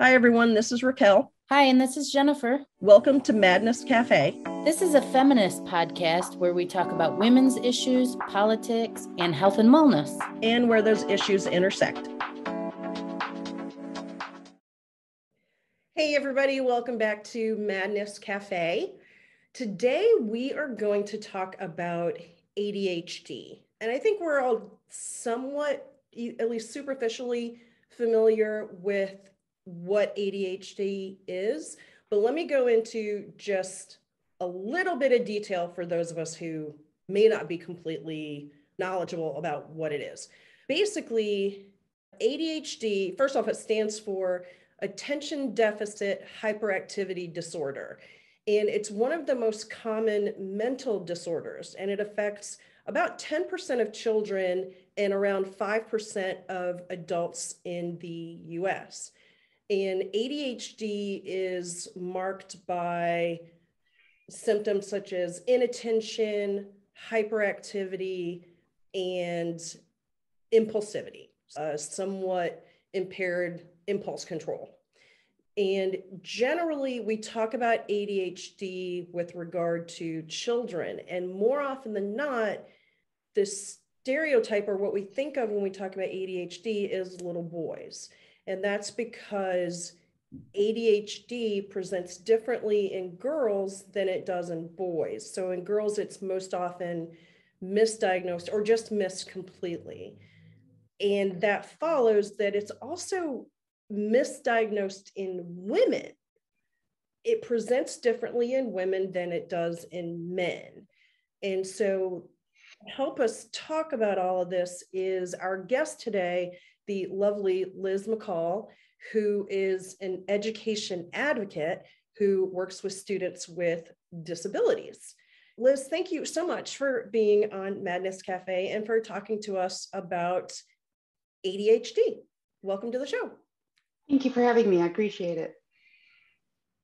Hi, everyone. This is Raquel. Hi, and this is Jennifer. Welcome to Madness Cafe. This is a feminist podcast where we talk about women's issues, politics, and health and wellness. And where those issues intersect. Hey, everybody. Welcome back to Madness Cafe. Today, we are going to talk about ADHD. And I think we're all somewhat, at least superficially, familiar with what ADHD is. But let me go into just a little bit of detail for those of us who may not be completely knowledgeable about what it is. Basically, ADHD, first off, it stands for Attention Deficit Hyperactivity Disorder. And it's one of the most common mental disorders, and it affects about 10% of children and around 5% of adults in the US. And ADHD is marked by symptoms such as inattention, hyperactivity, and impulsivity, somewhat impaired impulse control. And generally, we talk about ADHD with regard to children. And more often than not, the stereotype, or what we think of when we talk about ADHD, is little boys. And that's because ADHD presents differently in girls than it does in boys. So in girls, it's most often misdiagnosed or just missed completely. And that follows that it's also misdiagnosed in women. It presents differently in women than it does in men. And so to help us talk about all of this is our guest today, the lovely Liz McCall, who is an education advocate who works with students with disabilities. Liz, thank you so much for being on Madness Cafe and for talking to us about ADHD. Welcome to the show. Thank you for having me. I appreciate it.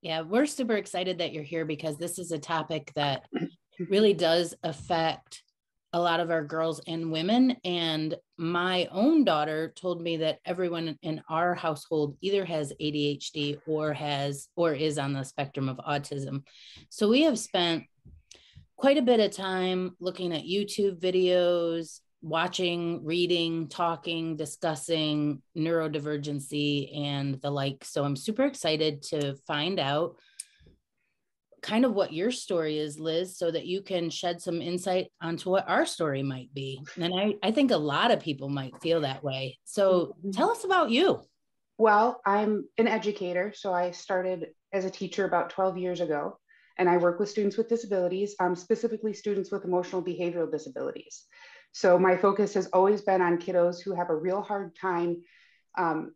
Yeah, we're super excited that you're here because this is a topic that really does affect a lot of our girls and women. And my own daughter told me that everyone in our household either has ADHD or is on the spectrum of autism. So we have spent quite a bit of time looking at YouTube videos, watching, reading, talking, discussing neurodivergency and the like. So I'm super excited to find out kind of what your story is, Liz, so that you can shed some insight onto what our story might be. And I think a lot of people might feel that way. So tell us about you. Well, I'm an educator. So I started as a teacher about 12 years ago, and I work with students with disabilities, specifically students with emotional behavioral disabilities. So my focus has always been on kiddos who have a real hard time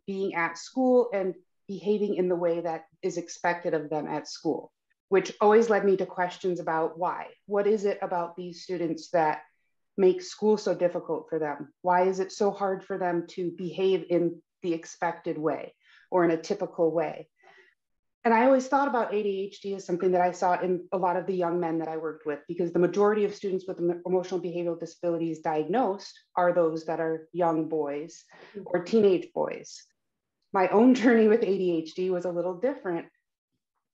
being at school and behaving in the way that is expected of them at school, which always led me to questions about why. What is it about these students that makes school so difficult for them? Why is it so hard for them to behave in the expected way or in a typical way? And I always thought about ADHD as something that I saw in a lot of the young men that I worked with, because the majority of students with emotional behavioral disabilities diagnosed are those that are young boys or teenage boys. My own journey with ADHD was a little different.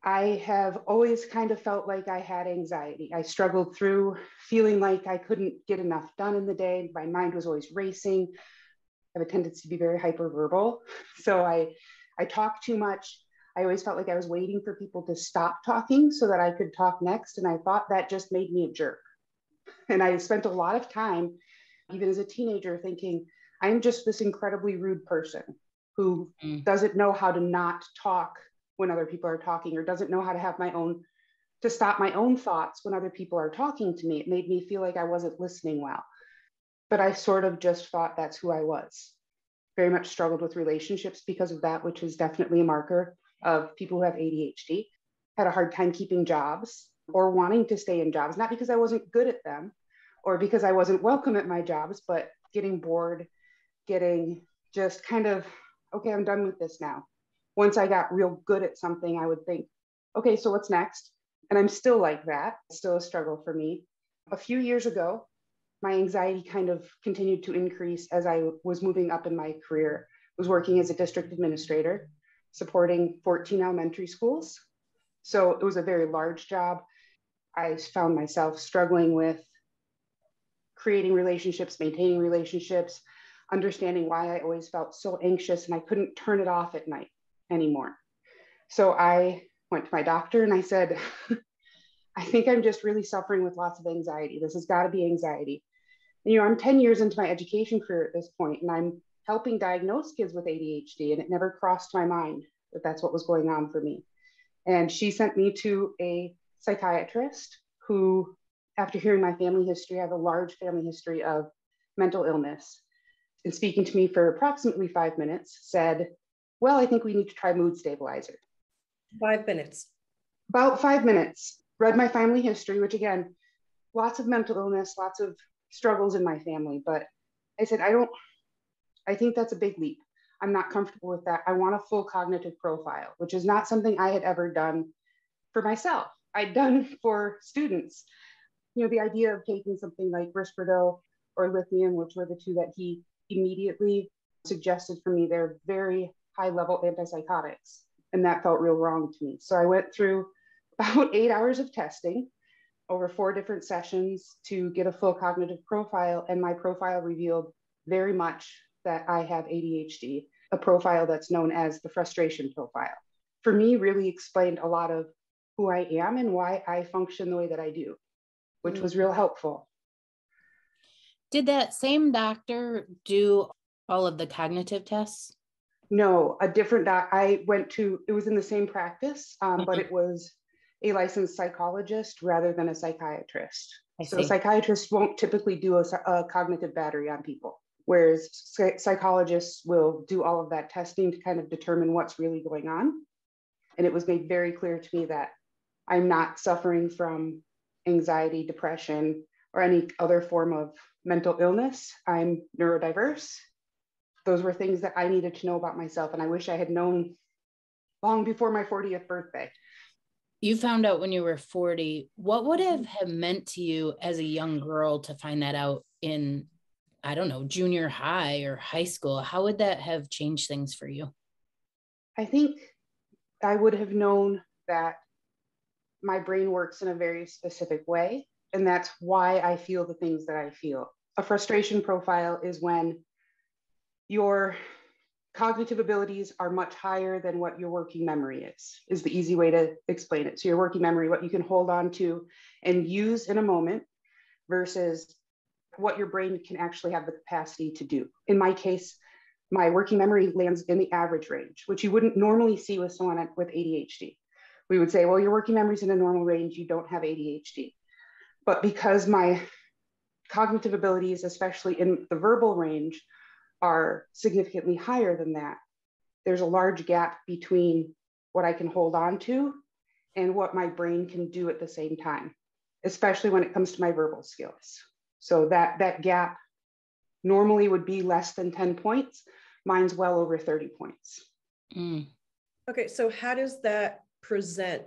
I have always kind of felt like I had anxiety. I struggled through feeling like I couldn't get enough done in the day. My mind was always racing. I have a tendency to be very hyperverbal. So I talk too much. I always felt like I was waiting for people to stop talking so that I could talk next. And I thought that just made me a jerk. And I spent a lot of time, even as a teenager, thinking, I'm just this incredibly rude person who doesn't know how to not talk when other people are talking, or doesn't know how to have to stop my own thoughts when other people are talking to me. It made me feel like I wasn't listening well. But I sort of just thought that's who I was. Very much struggled with relationships because of that, which is definitely a marker of people who have ADHD. Had a hard time keeping jobs or wanting to stay in jobs, not because I wasn't good at them or because I wasn't welcome at my jobs, but getting bored, getting just kind of, okay, I'm done with this now. Once I got real good at something, I would think, okay, so what's next? And I'm still like that. It's still a struggle for me. A few years ago, my anxiety kind of continued to increase as I was moving up in my career. I was working as a district administrator, supporting 14 elementary schools. So it was a very large job. I found myself struggling with creating relationships, maintaining relationships, understanding why I always felt so anxious and I couldn't turn it off at night anymore. So I went to my doctor and I said, I think I'm just really suffering with lots of anxiety. This has got to be anxiety. And, I'm 10 years into my education career at this point, and I'm helping diagnose kids with ADHD, and it never crossed my mind that that's what was going on for me. And she sent me to a psychiatrist who, after hearing my family history, I have a large family history of mental illness, and speaking to me for approximately 5 minutes, said, well, I think we need to try mood stabilizer. 5 minutes. About 5 minutes, read my family history, which again, lots of mental illness, lots of struggles in my family. But I said, I think that's a big leap. I'm not comfortable with that. I want a full cognitive profile, which is not something I had ever done for myself. I'd done for students. The idea of taking something like Risperdal or lithium, which were the two that he immediately suggested for me, they're very high level antipsychotics. And that felt real wrong to me. So I went through about 8 hours of testing over 4 different sessions to get a full cognitive profile. And my profile revealed very much that I have ADHD, a profile that's known as the frustration profile. For me, really explained a lot of who I am and why I function the way that I do, which was real helpful. Did that same doctor do all of the cognitive tests? No, a different I went to, it was in the same practice, but it was a licensed psychologist rather than a psychiatrist. So psychiatrists won't typically do a cognitive battery on people, whereas psychologists will do all of that testing to kind of determine what's really going on. And it was made very clear to me that I'm not suffering from anxiety, depression, or any other form of mental illness. I'm neurodiverse. Those were things that I needed to know about myself. And I wish I had known long before my 40th birthday. You found out when you were 40. What would have meant to you as a young girl to find that out in, I don't know, junior high or high school? How would that have changed things for you? I think I would have known that my brain works in a very specific way. And that's why I feel the things that I feel. A frustration profile is when your cognitive abilities are much higher than what your working memory is the easy way to explain it. So your working memory, what you can hold on to and use in a moment versus what your brain can actually have the capacity to do. In my case, my working memory lands in the average range, which you wouldn't normally see with someone with ADHD. We would say, well, your working memory is in a normal range, you don't have ADHD. But because my cognitive abilities, especially in the verbal range, are significantly higher than that, there's a large gap between what I can hold on to and what my brain can do at the same time, especially when it comes to my verbal skills. So that gap normally would be less than 10 points. Mine's well over 30 points. Okay, so how does that present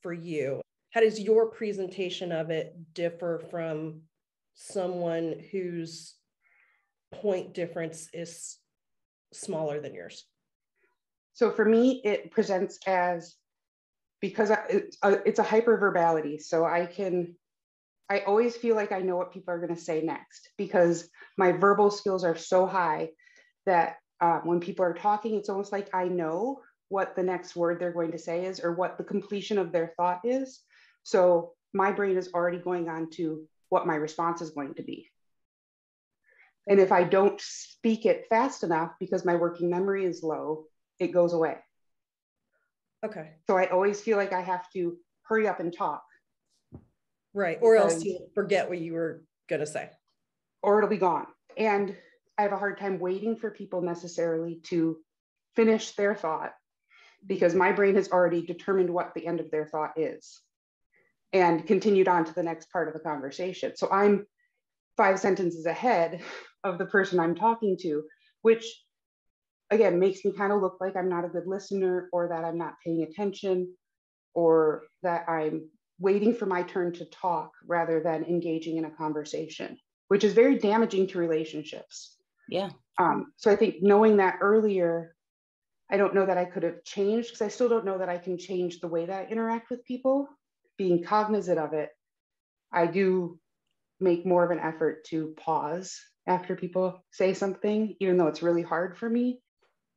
for you? How does your presentation of it differ from someone whose point difference is smaller than yours? So for me, it presents as, because it's a hyperverbality. So I always feel like I know what people are going to say next because my verbal skills are so high that when people are talking, it's almost like I know what the next word they're going to say is or what the completion of their thought is. So my brain is already going on to what my response is going to be. And if I don't speak it fast enough because my working memory is low, it goes away. Okay. So I always feel like I have to hurry up and talk. Right. Or else you'll forget what you were going to say. Or it'll be gone. And I have a hard time waiting for people necessarily to finish their thought because my brain has already determined what the end of their thought is and continued on to the next part of the conversation. So I'm 5 sentences ahead of the person I'm talking to, which again makes me kind of look like I'm not a good listener or that I'm not paying attention or that I'm waiting for my turn to talk rather than engaging in a conversation, which is very damaging to relationships. Yeah. So I think knowing that earlier I don't know that I could have changed, because I still don't know that I can change the way that I interact with people. Being cognizant of it, I do make more of an effort to pause after people say something, even though it's really hard for me.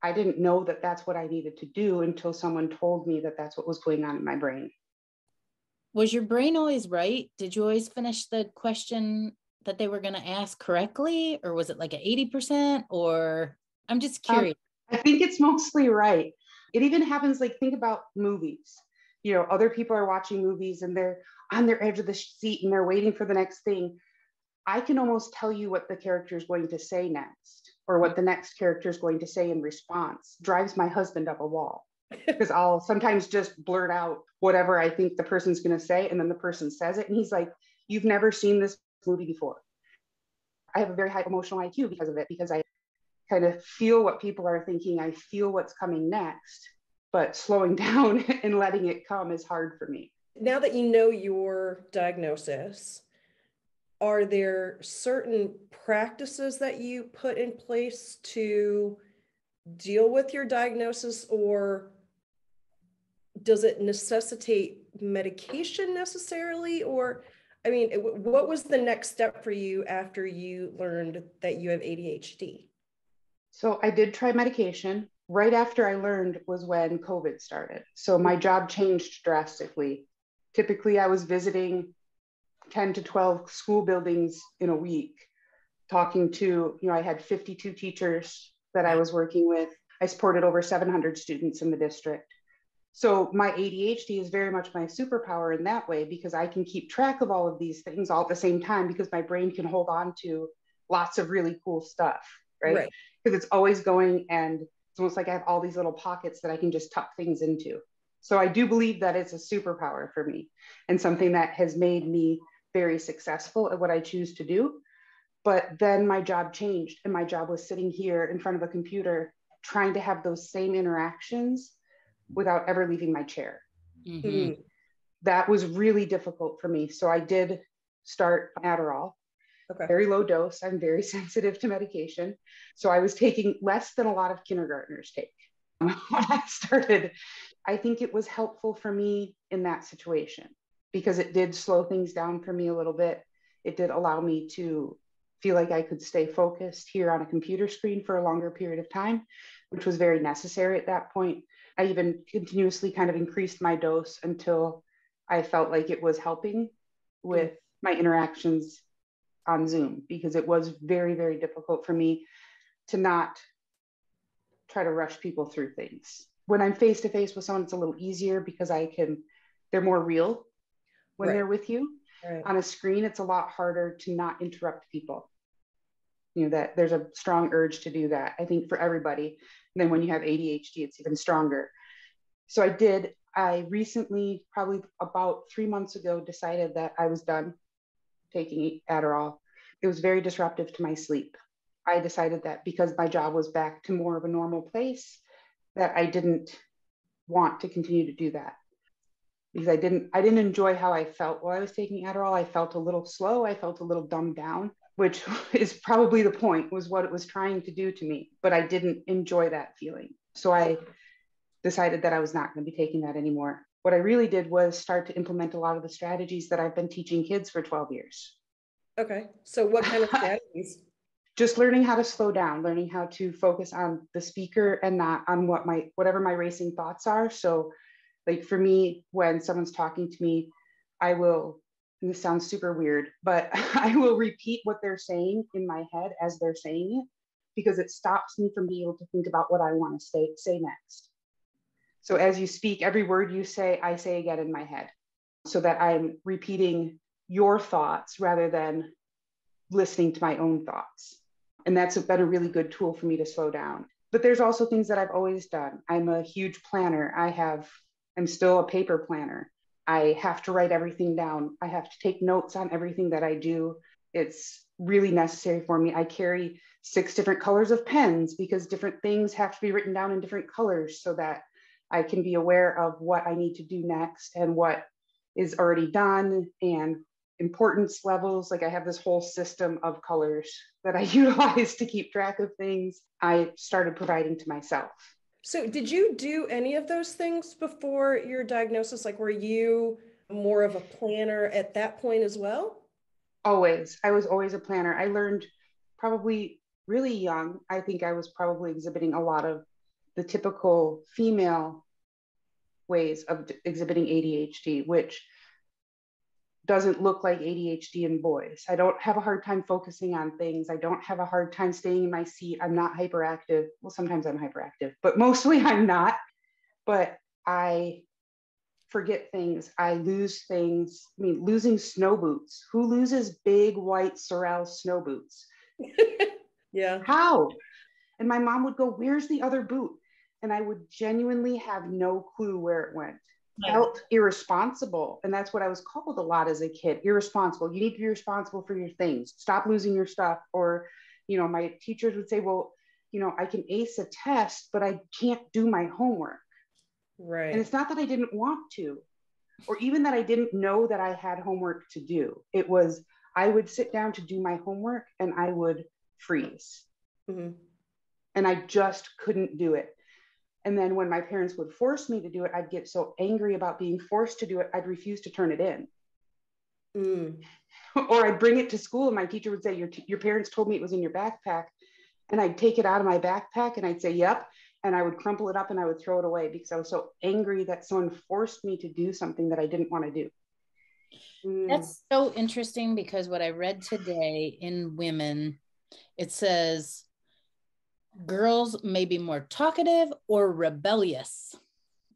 I didn't know that that's what I needed to do until someone told me that that's what was going on in my brain. Was your brain always right? Did you always finish the question that they were going to ask correctly? Or was it like an 80%? Or I'm just curious. I think it's mostly right. It even happens, like, think about movies. Other people are watching movies and they're on their edge of the seat and they're waiting for the next thing. I can almost tell you what the character is going to say next, or what the next character is going to say in response. Drives my husband up a wall, because I'll sometimes just blurt out whatever I think the person's going to say, and then the person says it and he's like, "You've never seen this movie before." I have a very high emotional IQ because of it, because I kind of feel what people are thinking. I feel what's coming next, but slowing down and letting it come is hard for me. Now that you know your diagnosis, are there certain practices that you put in place to deal with your diagnosis, or does it necessitate medication necessarily? Or, I mean, what was the next step for you after you learned that you have ADHD? So I did try medication. Right after I learned was when COVID started. So my job changed drastically. Typically, I was visiting 10 to 12 school buildings in a week, talking to, I had 52 teachers that I was working with. I supported over 700 students in the district. So my ADHD is very much my superpower in that way, because I can keep track of all of these things all at the same time, because my brain can hold on to lots of really cool stuff, right? Because it's always going, and it's almost like I have all these little pockets that I can just tuck things into. So I do believe that it's a superpower for me, and something that has made me very successful at what I choose to do. But then my job changed, and my job was sitting here in front of a computer trying to have those same interactions without ever leaving my chair. Mm-hmm. That was really difficult for me. So I did start Adderall. Okay. Very low dose. I'm very sensitive to medication. So I was taking less than a lot of kindergartners take when I started. I think it was helpful for me in that situation, because it did slow things down for me a little bit. It did allow me to feel like I could stay focused here on a computer screen for a longer period of time, which was very necessary at that point. I even continuously kind of increased my dose until I felt like it was helping with my interactions on Zoom, because it was very, very difficult for me to not try to rush people through things. When I'm face to face with someone, it's a little easier, because they're more real when they're with you. On a screen, it's a lot harder to not interrupt people. That there's a strong urge to do that, I think, for everybody. And then when you have ADHD, it's even stronger. So I recently, probably about 3 months ago, decided that I was done taking Adderall. It was very disruptive to my sleep. I decided that because my job was back to more of a normal place, that I didn't want to continue to do that, because I didn't enjoy how I felt while I was taking Adderall. I felt a little slow. I felt a little dumbed down, which is probably the point, was what it was trying to do to me, but I didn't enjoy that feeling. So I decided that I was not going to be taking that anymore. What I really did was start to implement a lot of the strategies that I've been teaching kids for 12 years. Okay. So what kind of strategies? Just learning how to slow down, learning how to focus on the speaker and not on whatever my racing thoughts are. So, like, for me, when someone's talking to me, I will, and this sounds super weird, but I will repeat what they're saying in my head as they're saying it, because it stops me from being able to think about what I want to say next. So as you speak, every word you say, I say again in my head, so that I'm repeating your thoughts rather than listening to my own thoughts. And that's been a really good tool for me to slow down. But there's also things that I've always done. I'm a huge planner. I'm still a paper planner. I have to write everything down. I have to take notes on everything that I do. It's really necessary for me. I carry 6 different colors of pens, because different things have to be written down in different colors, so that I can be aware of what I need to do next and what is already done, and importance levels. Like, I have this whole system of colors that I utilize to keep track of things. I started providing to myself. So did you do any of those things before your diagnosis? Like, were you more of a planner at that point as well? Always. I was always a planner. I learned probably really young. I think I was probably exhibiting a lot of the typical female ways of exhibiting ADHD, which doesn't look like ADHD in boys. I don't have a hard time focusing on things. I don't have a hard time staying in my seat. I'm not hyperactive. Well, sometimes I'm hyperactive, but mostly I'm not. But I forget things. I lose things. I mean, losing snow boots. Who loses big white Sorel snow boots? Yeah. How? And my mom would go, "Where's the other boot?" And I would genuinely have no clue where it went. Felt irresponsible. And that's what I was called a lot as a kid. Irresponsible. You need to be responsible for your things. Stop losing your stuff. Or, my teachers would say, "Well, I can ace a test, but I can't do my homework." Right. And it's not that I didn't want to, or even that I didn't know that I had homework to do. It was, I would sit down to do my homework and I would freeze. Mm-hmm. And I just couldn't do it. And then when my parents would force me to do it, I'd get so angry about being forced to do it, I'd refuse to turn it in. Or I'd bring it to school and my teacher would say, your parents told me it was in your backpack. And I'd take it out of my backpack and I'd say, "Yep." And I would crumple it up and I would throw it away because I was so angry that someone forced me to do something that I didn't want to do. That's so interesting, because what I read today in Women, it says girls may be more talkative or rebellious.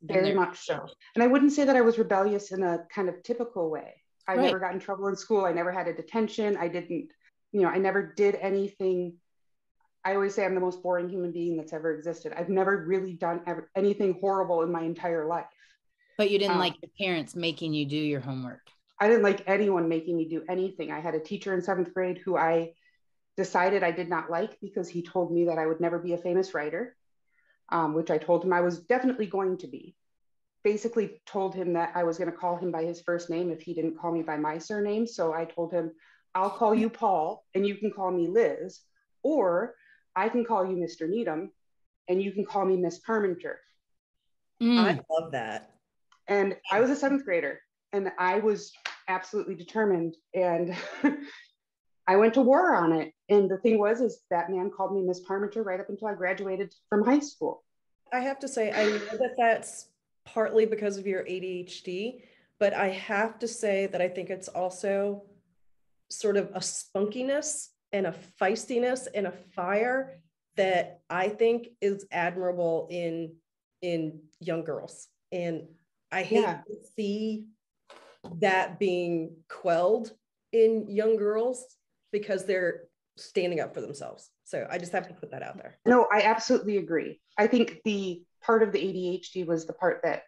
Very much so. And I wouldn't say that I was rebellious in a kind of typical way. I Right. never got in trouble in school. I never had a detention. I didn't, I never did anything. I always say I'm the most boring human being that's ever existed. I've never really done anything horrible in my entire life. But you didn't like your parents making you do your homework. I didn't like anyone making me do anything. I had a teacher in 7th grade who I decided I did not like because he told me that I would never be a famous writer, which I told him I was definitely going to be. Basically told him that I was going to call him by his first name if he didn't call me by my surname. So I told him, "I'll call you Paul and you can call me Liz, or I can call you Mr. Needham and you can call me Miss Parmenter." I love that. And I was a 7th grader and I was absolutely determined. And I went to war on it. And the thing is that man called me Miss Parmenter right up until I graduated from high school. I have to say, I know that that's partly because of your ADHD, but I have to say that I think it's also sort of a spunkiness and a feistiness and a fire that I think is admirable in young girls. And I hate to see that being quelled in young girls because they're standing up for themselves. So I just have to put that out there. No, I absolutely agree. I think the part of the ADHD was the part that,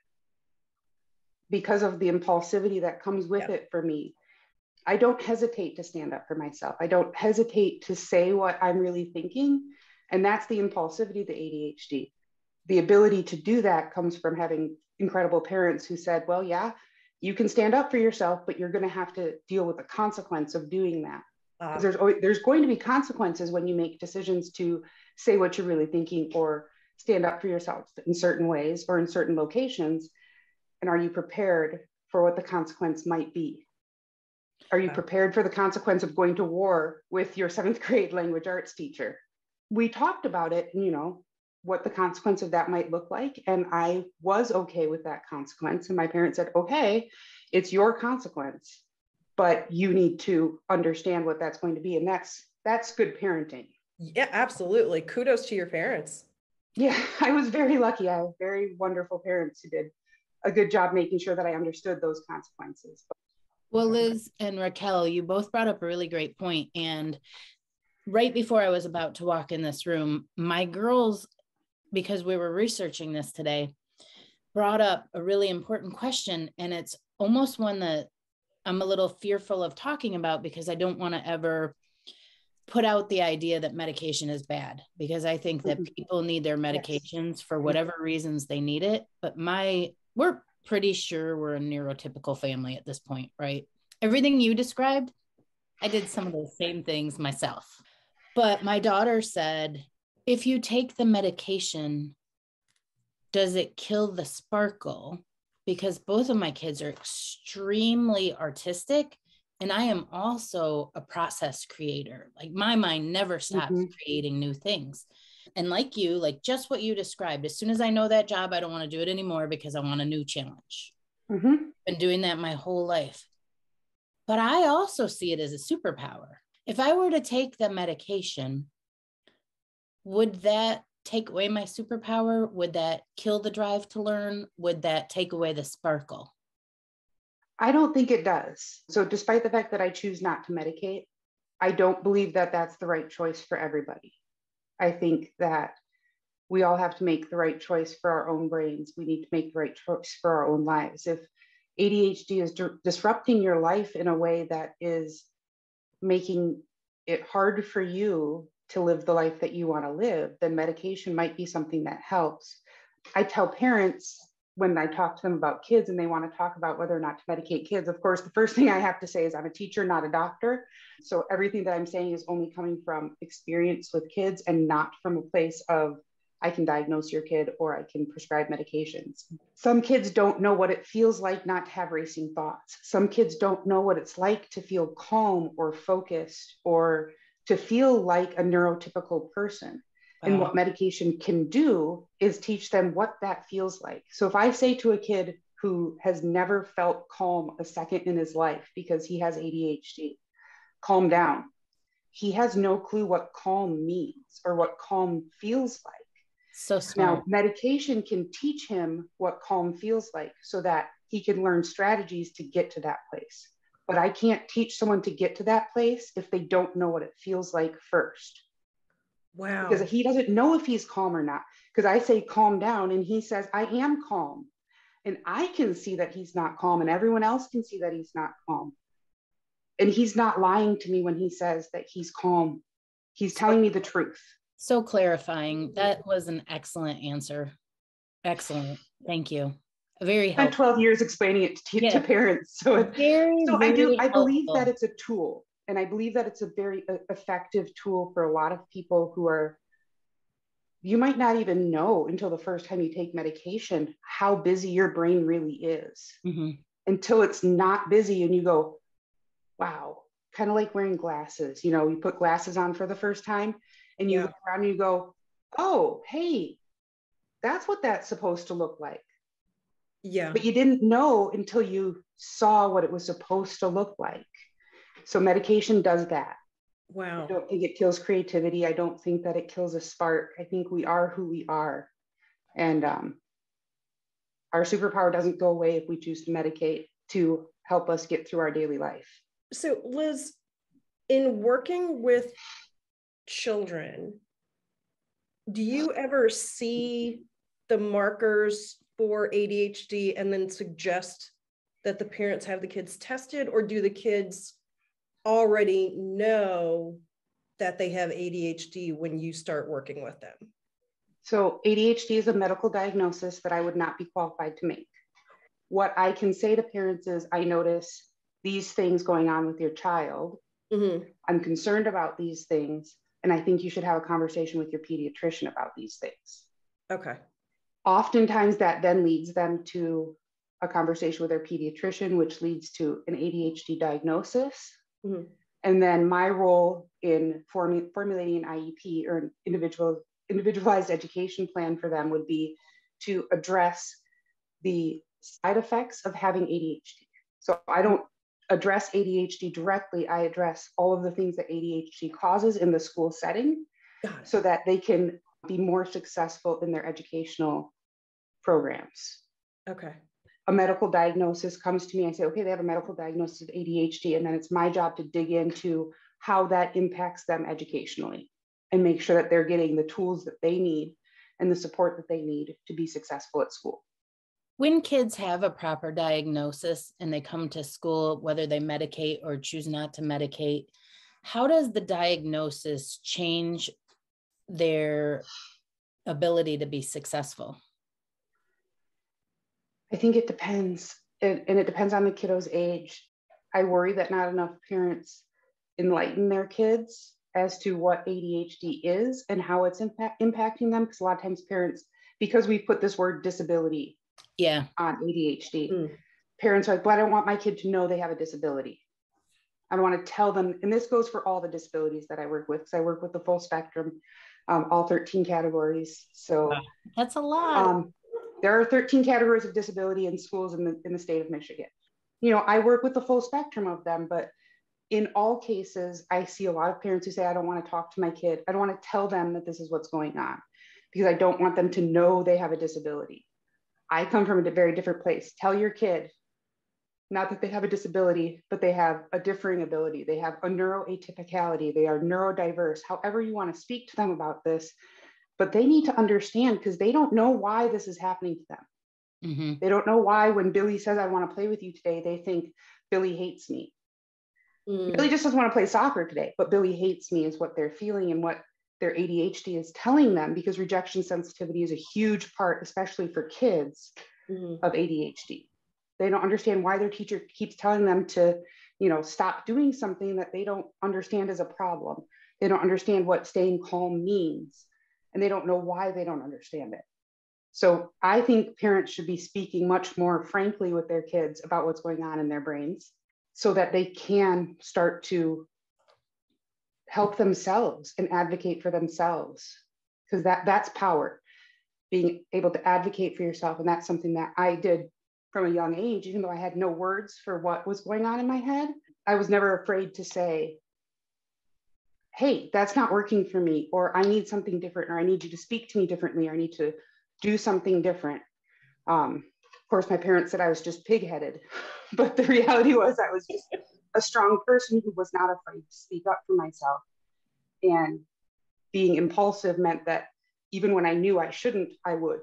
because of the impulsivity that comes with it for me, I don't hesitate to stand up for myself. I don't hesitate to say what I'm really thinking. And that's the impulsivity of the ADHD. The ability to do that comes from having incredible parents who said, "Well, yeah, you can stand up for yourself, but you're going to have to deal with the consequence of doing that." There's going to be consequences when you make decisions to say what you're really thinking or stand up for yourself in certain ways or in certain locations. And are you prepared for what the consequence might be? Are you prepared for the consequence of going to war with your 7th grade language arts teacher? We talked about it, what the consequence of that might look like. And I was okay with that consequence. And my parents said, "Okay, it's your consequence, but you need to understand what that's going to be." And that's good parenting. Yeah, absolutely. Kudos to your parents. Yeah, I was very lucky. I have very wonderful parents who did a good job making sure that I understood those consequences. Well, Liz and Raquel, you both brought up a really great point. And right before I was about to walk in this room, my girls, because we were researching this today, brought up a really important question. And it's almost one that I'm a little fearful of talking about, because I don't want to ever put out the idea that medication is bad, because I think that people need their medications for whatever reasons they need it. But we're pretty sure we're a neurotypical family at this point, right? Everything you described, I did some of those same things myself. But my daughter said, if you take the medication, does it kill the sparkle? Because both of my kids are extremely artistic, and I am also a process creator. Like my mind never stops creating new things. And like you, like just what you described, as soon as I know that job, I don't want to do it anymore because I want a new challenge. Been doing that my whole life. But I also see it as a superpower. If I were to take the medication, would that take away my superpower? Would that kill the drive to learn? Would that take away the sparkle? I don't think it does. So despite the fact that I choose not to medicate, I don't believe that that's the right choice for everybody. I think that we all have to make the right choice for our own brains. We need to make the right choice for our own lives. If ADHD is disrupting your life in a way that is making it hard for you to live the life that you want to live, then medication might be something that helps. I tell parents when I talk to them about kids and they want to talk about whether or not to medicate kids, of course, the first thing I have to say is I'm a teacher, not a doctor. So everything that I'm saying is only coming from experience with kids and not from a place of I can diagnose your kid or I can prescribe medications. Some kids don't know what it feels like not to have racing thoughts. Some kids don't know what it's like to feel calm or focused or to feel like a neurotypical person. And what medication can do is teach them what that feels like. So if I say to a kid who has never felt calm a second in his life because he has ADHD, calm down, he has no clue what calm means or what calm feels like. So smart. Now, medication can teach him what calm feels like so that he can learn strategies to get to that place. But I can't teach someone to get to that place if they don't know what it feels like first. Wow. Because he doesn't know if he's calm or not. Because I say calm down and he says, I am calm. And I can see that he's not calm and everyone else can see that he's not calm. And he's not lying to me when he says that he's calm. He's telling me the truth. So clarifying. That was an excellent answer. Excellent. Thank you. Very helpful. I spent 12 years explaining it to parents. So I believe that it's a tool. And I believe that it's a very effective tool for a lot of people who are, you might not even know until the first time you take medication how busy your brain really is. Until it's not busy and you go, wow, kind of like wearing glasses. You know, you put glasses on for the first time and you look around and you go, oh, hey, that's what that's supposed to look like. Yeah. But you didn't know until you saw what it was supposed to look like. So medication does that. Wow. I don't think it kills creativity. I don't think that it kills a spark. I think we are who we are. And our superpower doesn't go away if we choose to medicate to help us get through our daily life. So Liz, in working with children, do you ever see the markers for ADHD and then suggest that the parents have the kids tested, or do the kids already know that they have ADHD when you start working with them? So ADHD is a medical diagnosis that I would not be qualified to make. What I can say to parents is, I notice these things going on with your child. I'm concerned about these things, and I think you should have a conversation with your pediatrician about these things. Okay. Oftentimes that then leads them to a conversation with their pediatrician, which leads to an ADHD diagnosis. And then my role in formulating an IEP or an individualized education plan for them would be to address the side effects of having ADHD. So I don't address ADHD directly. I address all of the things that ADHD causes in the school setting so that they can be more successful in their educational programs. Okay. A medical diagnosis comes to me. I say, okay, they have a medical diagnosis of ADHD. And then it's my job to dig into how that impacts them educationally and make sure that they're getting the tools that they need and the support that they need to be successful at school. When kids have a proper diagnosis and they come to school, whether they medicate or choose not to medicate, how does the diagnosis change their ability to be successful? I think it depends. And it depends on the kiddo's age. I worry that not enough parents enlighten their kids as to what ADHD is and how it's impacting them. Because a lot of times parents because we put this word disability on ADHD, parents are like, well, I don't want my kid to know they have a disability. I don't want to tell them, and this goes for all the disabilities that I work with, because I work with the full spectrum, all 13 categories. So that's a lot. There are 13 categories of disability in schools in the state of Michigan. You know, I work with the full spectrum of them, but in all cases, I see a lot of parents who say, I don't want to talk to my kid. I don't want to tell them that this is what's going on because I don't want them to know they have a disability. I come from a very different place. Tell your kid, not that they have a disability, but they have a differing ability. They have a neuroatypicality. They are neurodiverse, however you want to speak to them about this, but they need to understand because they don't know why this is happening to them. Mm-hmm. They don't know why when Billy says, I want to play with you today, they think Billy hates me. Billy just doesn't want to play soccer today, but Billy hates me is what they're feeling and what their ADHD is telling them, because rejection sensitivity is a huge part, especially for kids, of ADHD. They don't understand why their teacher keeps telling them to, you know, stop doing something that they don't understand as a problem. They don't understand what staying calm means, and they don't know why they don't understand it. So I think parents should be speaking much more frankly with their kids about what's going on in their brains so that they can start to help themselves and advocate for themselves, because that's power, being able to advocate for yourself. And that's something that I did from a young age, even though I had no words for what was going on in my head. I was never afraid to say, hey, that's not working for me, or I need something different, or I need you to speak to me differently, or I need to do something different. Of course, my parents said I was just pig-headed, but the reality was I was just a strong person who was not afraid to speak up for myself. And being impulsive meant that even when I knew I shouldn't, I would.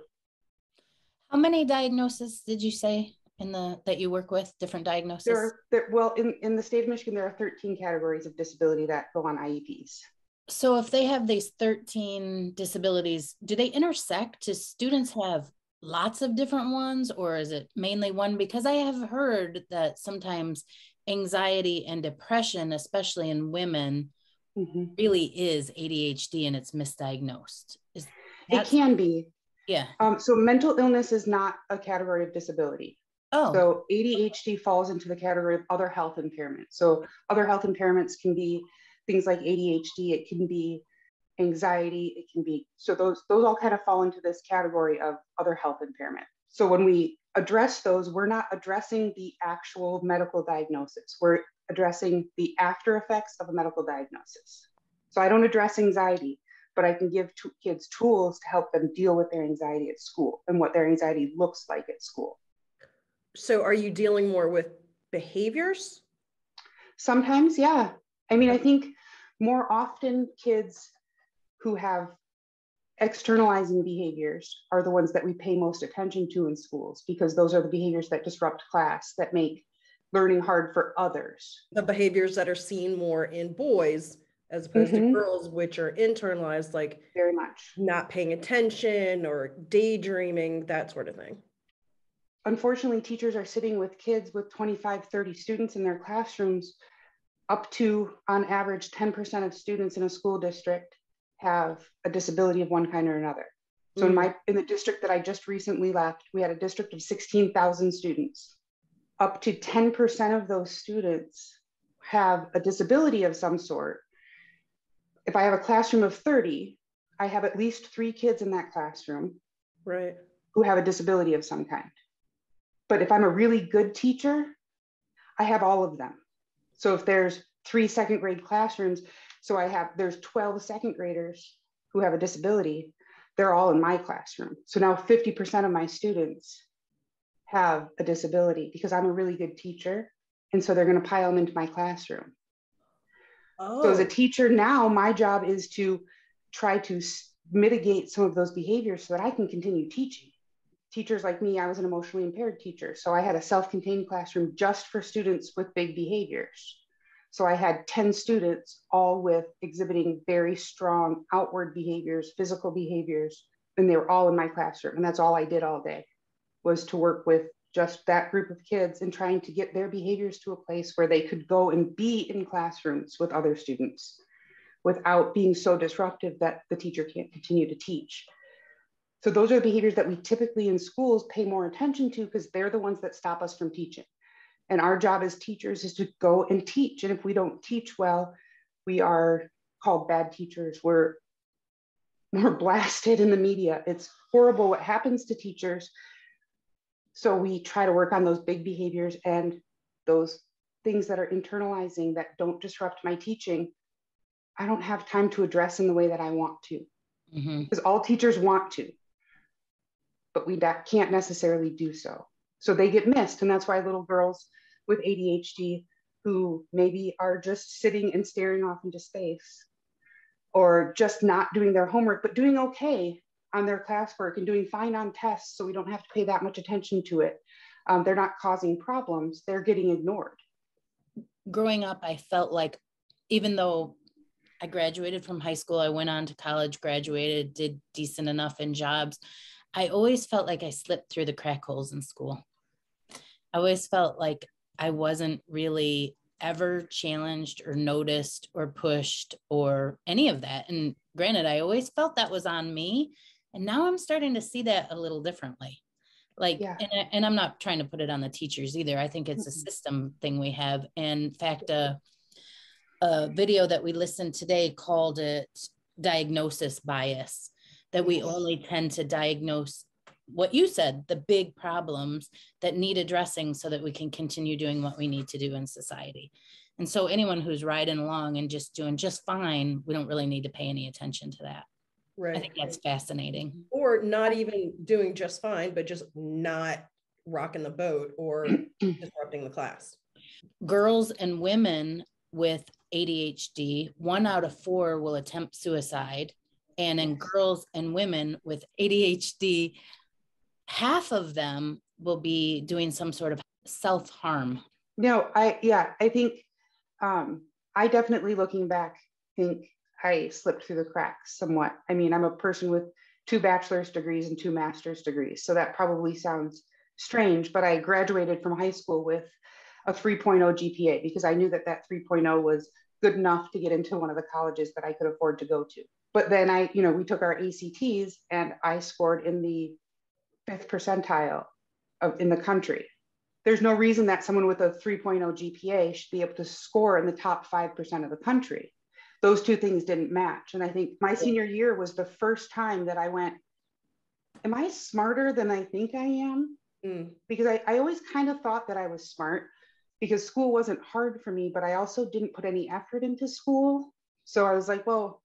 How many diagnoses did you say that you work with, different diagnoses? Well, in the state of Michigan, there are 13 categories of disability that go on IEPs. So if they have these 13 disabilities, do they intersect? Do students have lots of different ones, or is it mainly one? Because I have heard that sometimes anxiety and depression, especially in women, really is ADHD and it's misdiagnosed. It can be. Yeah. So mental illness is not a category of disability. Oh. So ADHD falls into the category of other health impairments. So other health impairments can be things like ADHD, it can be anxiety, it can be, so those all kind of fall into this category of other health impairment. So when we address those, we're not addressing the actual medical diagnosis. We're addressing the after effects of a medical diagnosis. So I don't address anxiety, but I can give kids tools to help them deal with their anxiety at school and what their anxiety looks like at school. So are you dealing more with behaviors? Sometimes, yeah. I mean, I think more often kids who have externalizing behaviors are the ones that we pay most attention to in schools, because those are the behaviors that disrupt class, that make learning hard for others. The behaviors that are seen more in boys as opposed to girls, which are internalized, like very much not paying attention or daydreaming, that sort of thing. Unfortunately, teachers are sitting with kids with 25, 30 students in their classrooms. Up to, on average, 10% of students in a school district have a disability of one kind or another. So in the district that I just recently left, we had a district of 16,000 students. Up to 10% of those students have a disability of some sort. If I have a classroom of 30, I have at least 3 kids in that classroom who have a disability of some kind. But if I'm a really good teacher, I have all of them. So if there's 3 second grade classrooms, so there's 12 second graders who have a disability, they're all in my classroom. So now 50% of my students have a disability because I'm a really good teacher. And so they're going to pile them into my classroom. Oh. So as a teacher now, my job is to try to mitigate some of those behaviors so that I can continue teaching. Teachers like me, I was an emotionally impaired teacher. So I had a self-contained classroom just for students with big behaviors. So I had 10 students, all with exhibiting very strong outward behaviors, physical behaviors, and they were all in my classroom. And that's all I did all day, was to work with just that group of kids and trying to get their behaviors to a place where they could go and be in classrooms with other students without being so disruptive that the teacher can't continue to teach. So those are behaviors that we typically in schools pay more attention to because they're the ones that stop us from teaching. And our job as teachers is to go and teach. And if we don't teach well, we are called bad teachers. We're blasted in the media. It's horrible what happens to teachers. So we try to work on those big behaviors and those things that are internalizing that don't disrupt my teaching. I don't have time to address in the way that I want to, because all teachers want to, but we can't necessarily do so. So they get missed. And that's why little girls with ADHD who maybe are just sitting and staring off into space or just not doing their homework, but doing okay on their classwork and doing fine on tests, so we don't have to pay that much attention to it. They're not causing problems. They're getting ignored. Growing up, I felt like even though I graduated from high school, I went on to college, graduated, did decent enough in jobs, I always felt like I slipped through the crack holes in school. I always felt like I wasn't really ever challenged or noticed or pushed or any of that. And granted, I always felt that was on me. And now I'm starting to see that a little differently. Like, yeah. And I'm not trying to put it on the teachers either. I think it's a system thing we have. In fact, a video that we listened today called it diagnosis bias, that we only tend to diagnose what you said, the big problems that need addressing so that we can continue doing what we need to do in society. And so anyone who's riding along and just doing just fine, we don't really need to pay any attention to that. Right. I think that's fascinating. Or not even doing just fine, but just not rocking the boat or disrupting the class. Girls and women with ADHD, 1 out of 4 will attempt suicide. And in girls and women with ADHD, half of them will be doing some sort of self-harm. No, I think I definitely, looking back, think I slipped through the cracks somewhat. I mean, I'm a person with 2 bachelor's degrees and 2 master's degrees, so that probably sounds strange, but I graduated from high school with a 3.0 GPA because I knew that 3.0 was good enough to get into one of the colleges that I could afford to go to. But then we took our ACTs and I scored in the 5th percentile in the country. There's no reason that someone with a 3.0 GPA should be able to score in the top 5% of the country. Those 2 things didn't match. And I think my senior year was the first time that I went, am I smarter than I think I am? Because I always kind of thought that I was smart because school wasn't hard for me, but I also didn't put any effort into school. So I was like, well,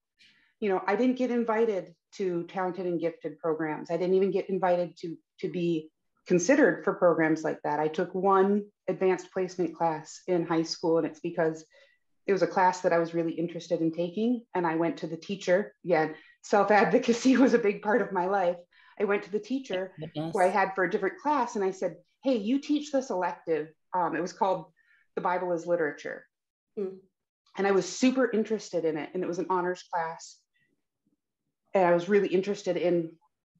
I didn't get invited to talented and gifted programs. I didn't even get invited to be considered for programs like that. I took 1 advanced placement class in high school, and it's because it was a class that I was really interested in taking. And I went to the teacher. Again, self-advocacy was a big part of my life. I went to the teacher who I had for a different class, and I said, hey, you teach this elective. It was called The Bible is Literature. And I was super interested in it. And it was an honors class. And I was really interested in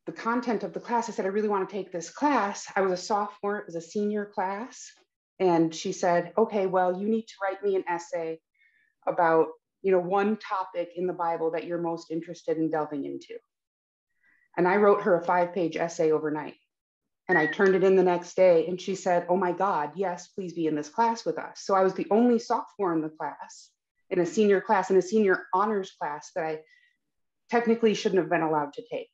the content of the class. I said, I really want to take this class. I was a sophomore, it was a senior class. And she said, okay, well, you need to write me an essay about, 1 topic in the Bible that you're most interested in delving into. And I wrote her a 5-page essay overnight. And I turned it in the next day. And she said, oh my God, yes, please be in this class with us. So I was the only sophomore in the class, in a senior class, in a senior honors class that I technically shouldn't have been allowed to take.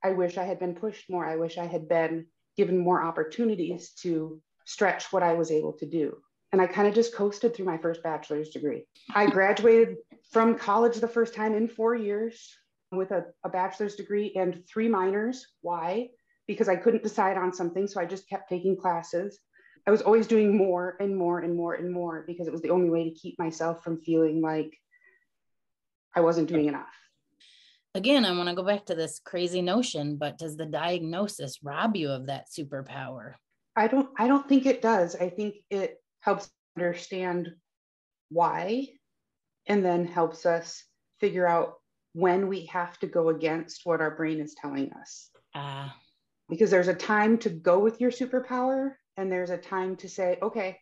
I wish I had been pushed more. I wish I had been given more opportunities to stretch what I was able to do. And I kind of just coasted through my first bachelor's degree. I graduated from college the first time in 4 years with a bachelor's degree and 3 minors. Why? Because I couldn't decide on something. So I just kept taking classes. I was always doing more and more and more and more because it was the only way to keep myself from feeling like I wasn't doing enough. Again, I want to go back to this crazy notion, but does the diagnosis rob you of that superpower? I don't think it does. I think it helps understand why, and then helps us figure out when we have to go against what our brain is telling us. Because there's a time to go with your superpower, and there's a time to say, okay,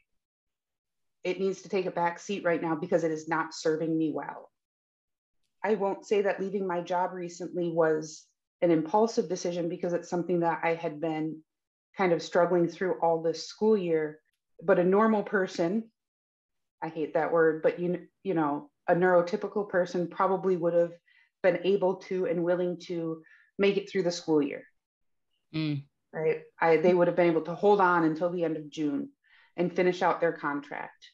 it needs to take a back seat right now because it is not serving me well. I won't say that leaving my job recently was an impulsive decision because it's something that I had been kind of struggling through all this school year. But a normal person, I hate that word, but you know, a neurotypical person probably would have been able to and willing to make it through the school year. Right? They would have been able to hold on until the end of June and finish out their contract.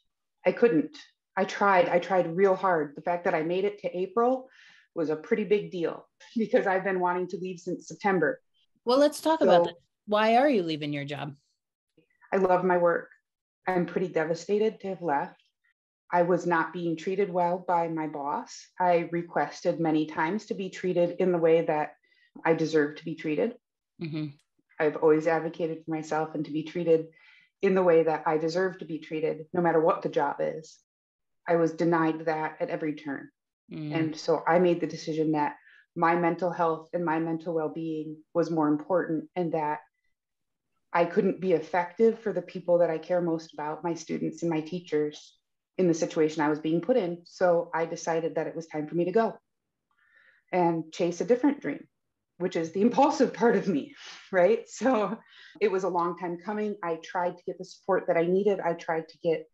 I couldn't. I tried real hard. The fact that I made it to April was a pretty big deal because I've been wanting to leave since September. Well, let's talk about that. Why are you leaving your job? I love my work. I'm pretty devastated to have left. I was not being treated well by my boss. I requested many times to be treated in the way that I deserve to be treated. Mm-hmm. I've always advocated for myself and to be treated in the way that I deserve to be treated, no matter what the job is. I was denied that at every turn. And so I made the decision that my mental health and my mental well-being was more important, and that I couldn't be effective for the people that I care most about, my students and my teachers, in the situation I was being put in. So I decided that it was time for me to go and chase a different dream, which is the impulsive part of me, right? So it was a long time coming. I tried to get the support that I needed. I tried to get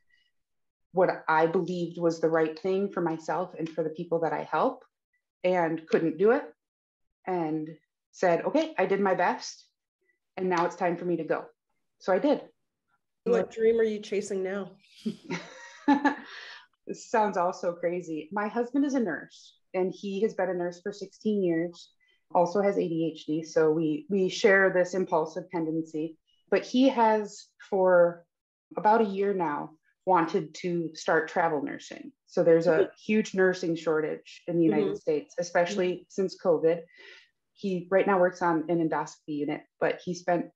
what I believed was the right thing for myself and for the people that I help, and couldn't do it, and said, okay, I did my best, and now it's time for me to go. So I did. What dream are you chasing now? This sounds also crazy. My husband is a nurse, and he has been a nurse for 16 years, also has ADHD. So we share this impulsive tendency, but he has for about a year now wanted to start travel nursing. So there's a huge nursing shortage in the United States, especially since COVID. He right now works on an endoscopy unit, but he spent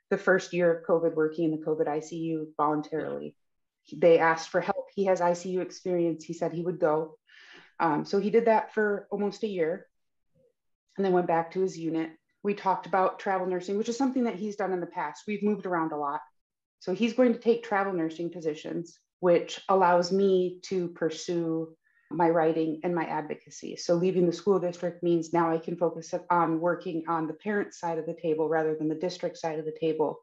the first year of COVID working in the COVID ICU voluntarily. They asked for help. He has ICU experience. He said he would go. So he did that for almost a year and then went back to his unit. We talked about travel nursing, which is something that he's done in the past. We've moved around a lot. So he's going to take travel nursing positions, which allows me to pursue my writing and my advocacy. So leaving the school district means now I can focus on working on the parent side of the table rather than the district side of the table,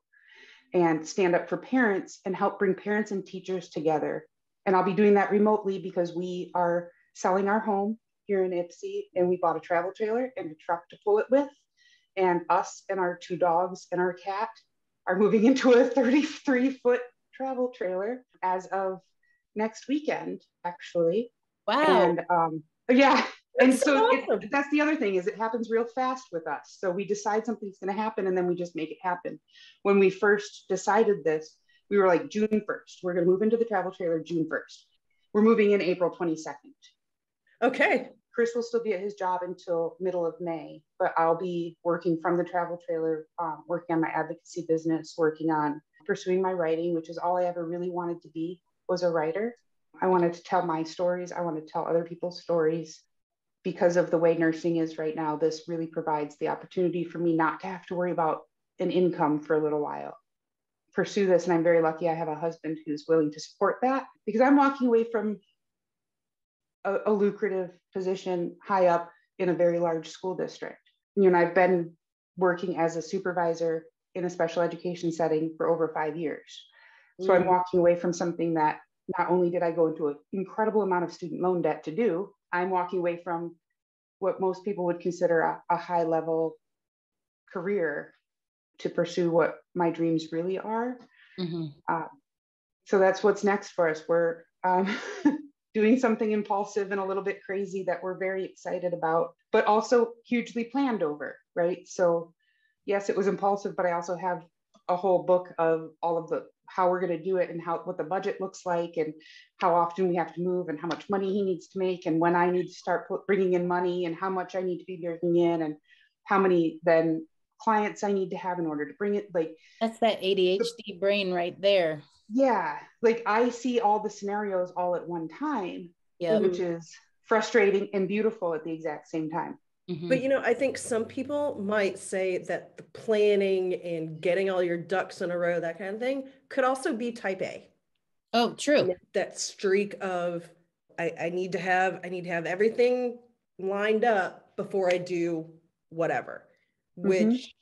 and stand up for parents and help bring parents and teachers together. And I'll be doing that remotely because we are selling our home here in Ypsi, and we bought a travel trailer and a truck to pull it with. And us and our 2 dogs and our cat are moving into a 33-foot travel trailer as of next weekend, actually. Wow. And yeah. And so awesome. that's the other thing, is it happens real fast with us. So we decide something's going to happen and then we just make it happen. When we first decided this, we were like, June 1st, we're going to move into the travel trailer June 1st. We're moving in April 22nd. Okay. Chris will still be at his job until middle of May, but I'll be working from the travel trailer, working on my advocacy business, working on pursuing my writing, which is all I ever really wanted to be, was a writer. I wanted to tell my stories. I wanted to tell other people's stories. Because of the way nursing is right now, this really provides the opportunity for me not to have to worry about an income for a little while. Pursue this, and I'm very lucky I have a husband who's willing to support that, because I'm walking away from a lucrative position high up in a very large school district. You know, I've been working as a supervisor in a special education setting for over 5 years. So I'm walking away from something that not only did I go into an incredible amount of student loan debt to do, I'm walking away from what most people would consider a high level career to pursue what my dreams really are. So that's what's next for us. We're doing something impulsive and a little bit crazy that we're very excited about, but also hugely planned over, right? So yes, it was impulsive, but I also have a whole book of all of the how we're going to do it and what the budget looks like and how often we have to move and how much money he needs to make and when I need to start bringing in money and how much I need to be bringing in and how many then clients I need to have in order to bring it. Like, that's that ADHD brain right there. Yeah. Like I see all the scenarios all at one time, which is frustrating and beautiful at the exact same time. But, you know, I think some people might say that the planning and getting all your ducks in a row, that kind of thing, could also be type A. Oh, true. That streak of I need to have everything lined up before I do whatever. which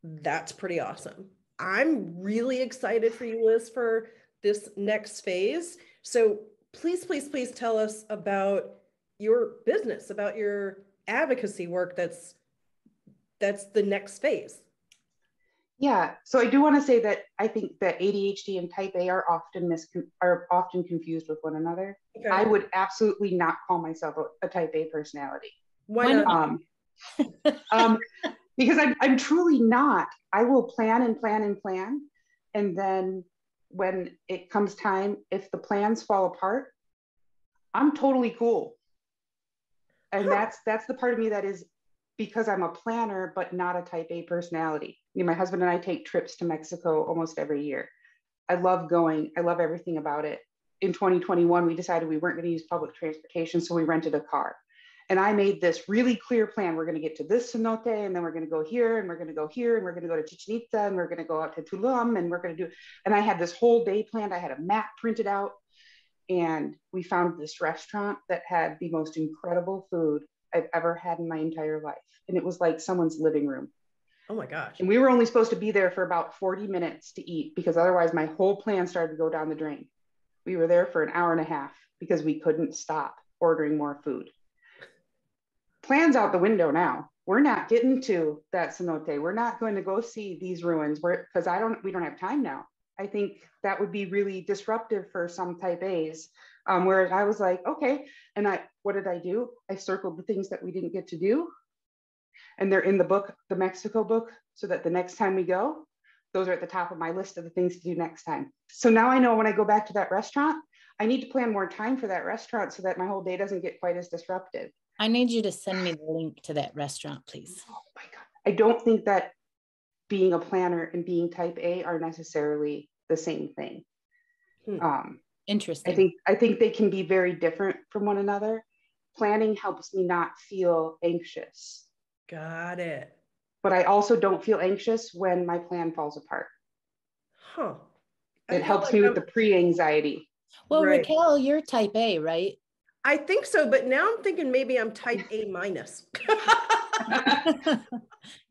that's pretty awesome. I'm really excited for you, Liz, for this next phase. So please, please, please tell us about your business, about your advocacy work that's the next phase. Yeah, so I do want to say that I think that ADHD and type A are often confused with one another. Okay. I would absolutely not call myself a type A personality. Why not? Because I'm truly not. I will plan and plan and plan, and then when it comes time, if the plans fall apart, I'm totally cool. And that's the part of me that is, because I'm a planner, but not a type A personality. You know, my husband and I take trips to Mexico almost every year. I love going. I love everything about it. In 2021, we decided we weren't going to use public transportation, so we rented a car. And I made this really clear plan. We're going to get to this cenote, and then we're going to go here, and we're going to go here, and we're going to go to Chichen Itza, and we're going to go out to Tulum, and we're going to do, and I had this whole day planned. I had a map printed out, and we found this restaurant that had the most incredible food I've ever had in my entire life. And it was like someone's living room. Oh my gosh. And we were only supposed to be there for about 40 minutes to eat, because otherwise my whole plan started to go down the drain. We were there for an hour and a half because we couldn't stop ordering more food. Plans out the window now. We're not getting to that cenote. We're not going to go see these ruins because we don't have time now. I think that would be really disruptive for some type A's. Whereas I was like, okay. And what did I do? I circled the things that we didn't get to do. And they're in the book, the Mexico book, so that the next time we go, those are at the top of my list of the things to do next time. So now I know when I go back to that restaurant, I need to plan more time for that restaurant so that my whole day doesn't get quite as disrupted. I need you to send me the link to that restaurant, please. Oh my God. I don't think that being a planner and being type A are necessarily the same thing. Interesting. I think they can be very different from one another. Planning helps me not feel anxious. Got it. But I also don't feel anxious when my plan falls apart. Huh. It helps me with the pre-anxiety. Well, right. Raquel, you're type A, right? I think so, but now I'm thinking maybe I'm type A minus.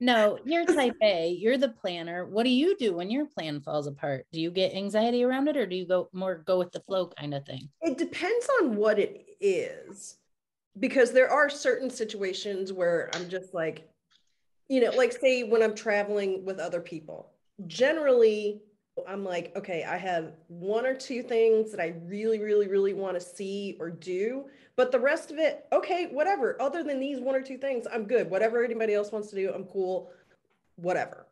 No, you're type A. You're the planner. What do you do when your plan falls apart? Do you get anxiety around it, or do you go with the flow kind of thing? It depends on what it is, because there are certain situations where I'm just like, you know, like say when I'm traveling with other people, generally I'm like, okay, I have one or two things that I really, really, really want to see or do, but the rest of it, okay, whatever. Other than these one or two things, I'm good. Whatever anybody else wants to do, I'm cool, whatever.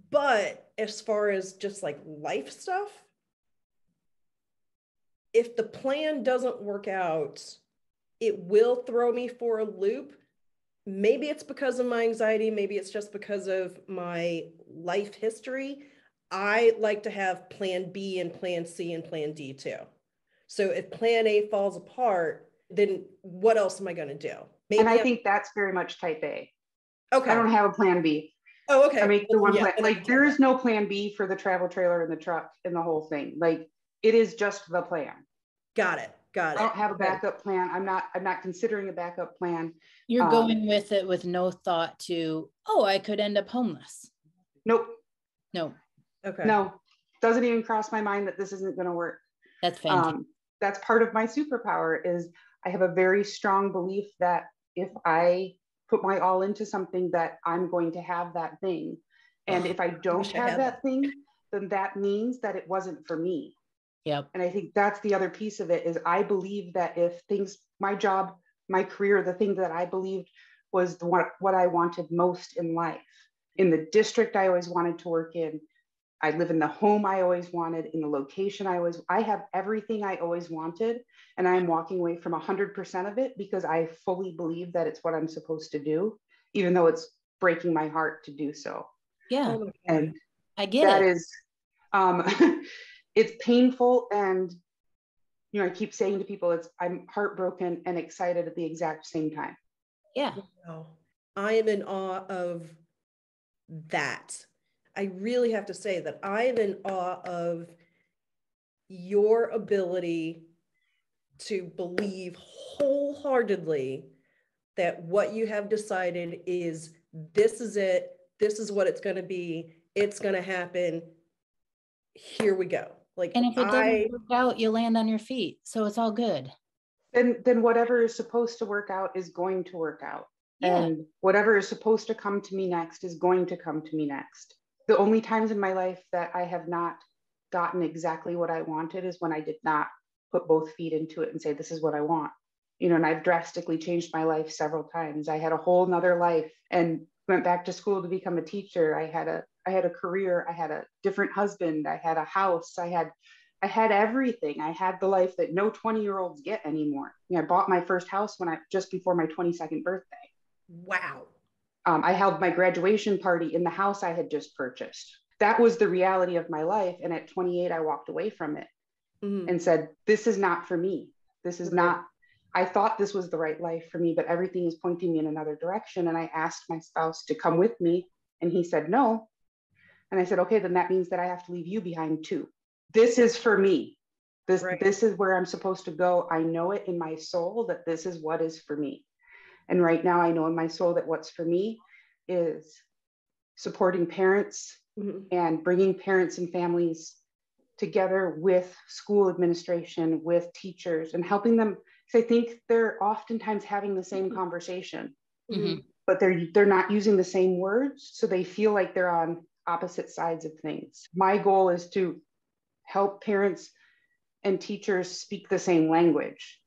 But as far as just like life stuff, if the plan doesn't work out, it will throw me for a loop. Maybe it's because of my anxiety. Maybe it's just because of my life history. I like to have plan B and plan C and plan D too. So if plan A falls apart, then what else am I going to do? Maybe and I think that's very much type A. Okay. I don't have a plan B. Oh, okay. I make the one plan. Like there is no plan B for the travel trailer and the truck and the whole thing. Like it is just the plan. Got it. Got it. I don't have a backup plan. I'm not considering a backup plan. You're going with it with no thought to, oh, I could end up homeless. Nope. No. Okay. No, doesn't even cross my mind that this isn't going to work. That's fantastic. That's part of my superpower is I have a very strong belief that if I put my all into something that I'm going to have that thing. And if I don't have that thing, then that means that it wasn't for me. Yep. And I think that's the other piece of it is I believe that if things, my job, my career, the thing that I believed was what I wanted most in life, in the district I always wanted to work in, I live in the home I always wanted, in the location I have everything I always wanted. And I'm walking away from 100% of it because I fully believe that it's what I'm supposed to do, even though it's breaking my heart to do so. Yeah. And I get that it. Is, it's painful. And, you know, I keep saying to people, I'm heartbroken and excited at the exact same time. Yeah. Wow. I am in awe of that. I really have to say that I am in awe of your ability to believe wholeheartedly that what you have decided is this is it. This is what it's going to be. It's going to happen. Here we go. Like, and if it doesn't work out, you land on your feet. So it's all good. Then whatever is supposed to work out is going to work out. Yeah. And whatever is supposed to come to me next is going to come to me next. The only times in my life that I have not gotten exactly what I wanted is when I did not put both feet into it and say, this is what I want. You know, and I've drastically changed my life several times. I had a whole nother life and went back to school to become a teacher. I had a career. I had a different husband. I had a house. I had everything. I had the life that no 20-year-olds get anymore. You know, I bought my first house just before my 22nd birthday. Wow. I held my graduation party in the house I had just purchased. That was the reality of my life. And at 28, I walked away from it and said, this is not for me. This is not, I thought this was the right life for me, but everything is pointing me in another direction. And I asked my spouse to come with me and he said, no. And I said, okay, then that means that I have to leave you behind too. This is for me. This is where I'm supposed to go. I know it in my soul that this is what is for me. And right now I know in my soul that what's for me is supporting parents and bringing parents and families together with school administration, with teachers, and helping them. Because I think they're oftentimes having the same conversation, but they're not using the same words. So they feel like they're on opposite sides of things. My goal is to help parents and teachers speak the same language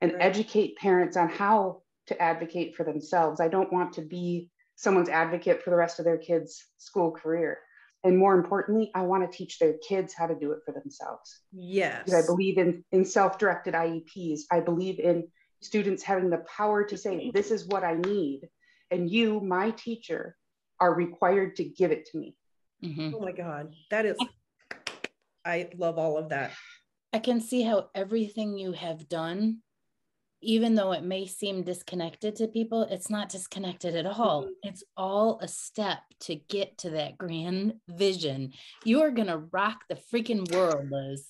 and educate parents on how to advocate for themselves. I don't want to be someone's advocate for the rest of their kids' school career. And more importantly, I want to teach their kids how to do it for themselves. Yes. Because I believe in self-directed IEPs. I believe in students having the power to say, this is what I need. And you, my teacher, are required to give it to me. Oh my God. I love all of that. I can see how everything you have done, even though it may seem disconnected to people, it's not disconnected at all. It's all a step to get to that grand vision. You are going to rock the freaking world, Liz.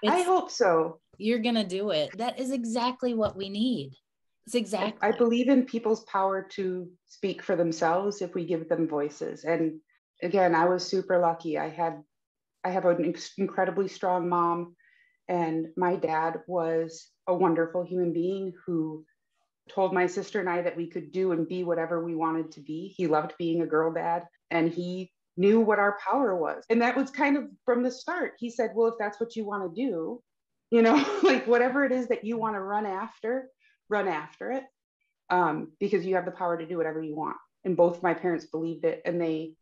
I hope so. You're going to do it. That is exactly what we need. It's exactly. I believe in people's power to speak for themselves if we give them voices. And again, I was super lucky. I have an incredibly strong mom, and my dad was a wonderful human being who told my sister and I that we could do and be whatever we wanted to be. He loved being a girl dad, and he knew what our power was. And that was kind of from the start. He said, well, if that's what you want to do, you know, like whatever it is that you want to run after it, because you have the power to do whatever you want. And both my parents believed it, and they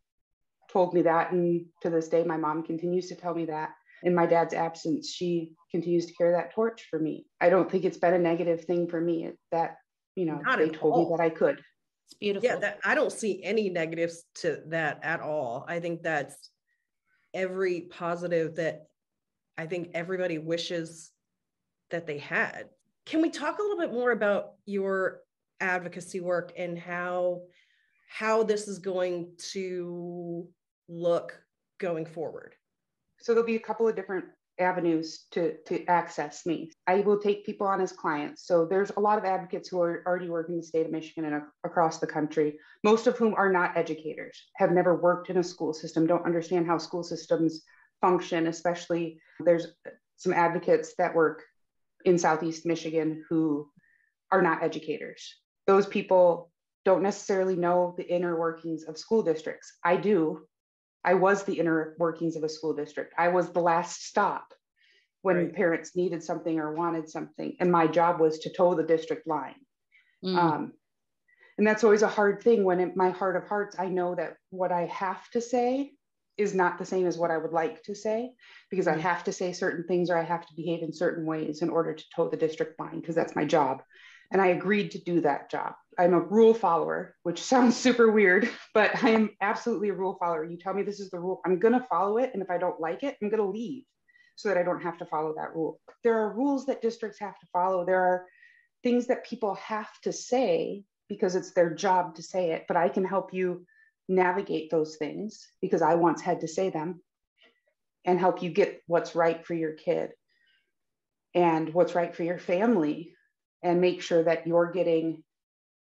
told me that. And to this day, my mom continues to tell me that. In my dad's absence, she continues to carry that torch for me. I don't think it's been a negative thing for me that, you know, they told me that I could. It's beautiful. Yeah, I don't see any negatives to that at all. I think that's every positive that I think everybody wishes that they had. Can we talk a little bit more about your advocacy work and how this is going to look going forward? So there'll be a couple of different avenues to access me. I will take people on as clients. So there's a lot of advocates who are already working in the state of Michigan and across the country, most of whom are not educators, have never worked in a school system, don't understand how school systems function. Especially there's some advocates that work in Southeast Michigan who are not educators. Those people don't necessarily know the inner workings of school districts. I do. I was the inner workings of a school district. I was the last stop when parents needed something or wanted something. And my job was to toe the district line. And that's always a hard thing when in my heart of hearts, I know that what I have to say is not the same as what I would like to say, because I have to say certain things or I have to behave in certain ways in order to toe the district line, because that's my job. And I agreed to do that job. I'm a rule follower, which sounds super weird, but I am absolutely a rule follower. You tell me this is the rule, I'm going to follow it. And if I don't like it, I'm going to leave so that I don't have to follow that rule. There are rules that districts have to follow. There are things that people have to say because it's their job to say it, but I can help you navigate those things because I once had to say them, and help you get what's right for your kid and what's right for your family, and make sure that you're getting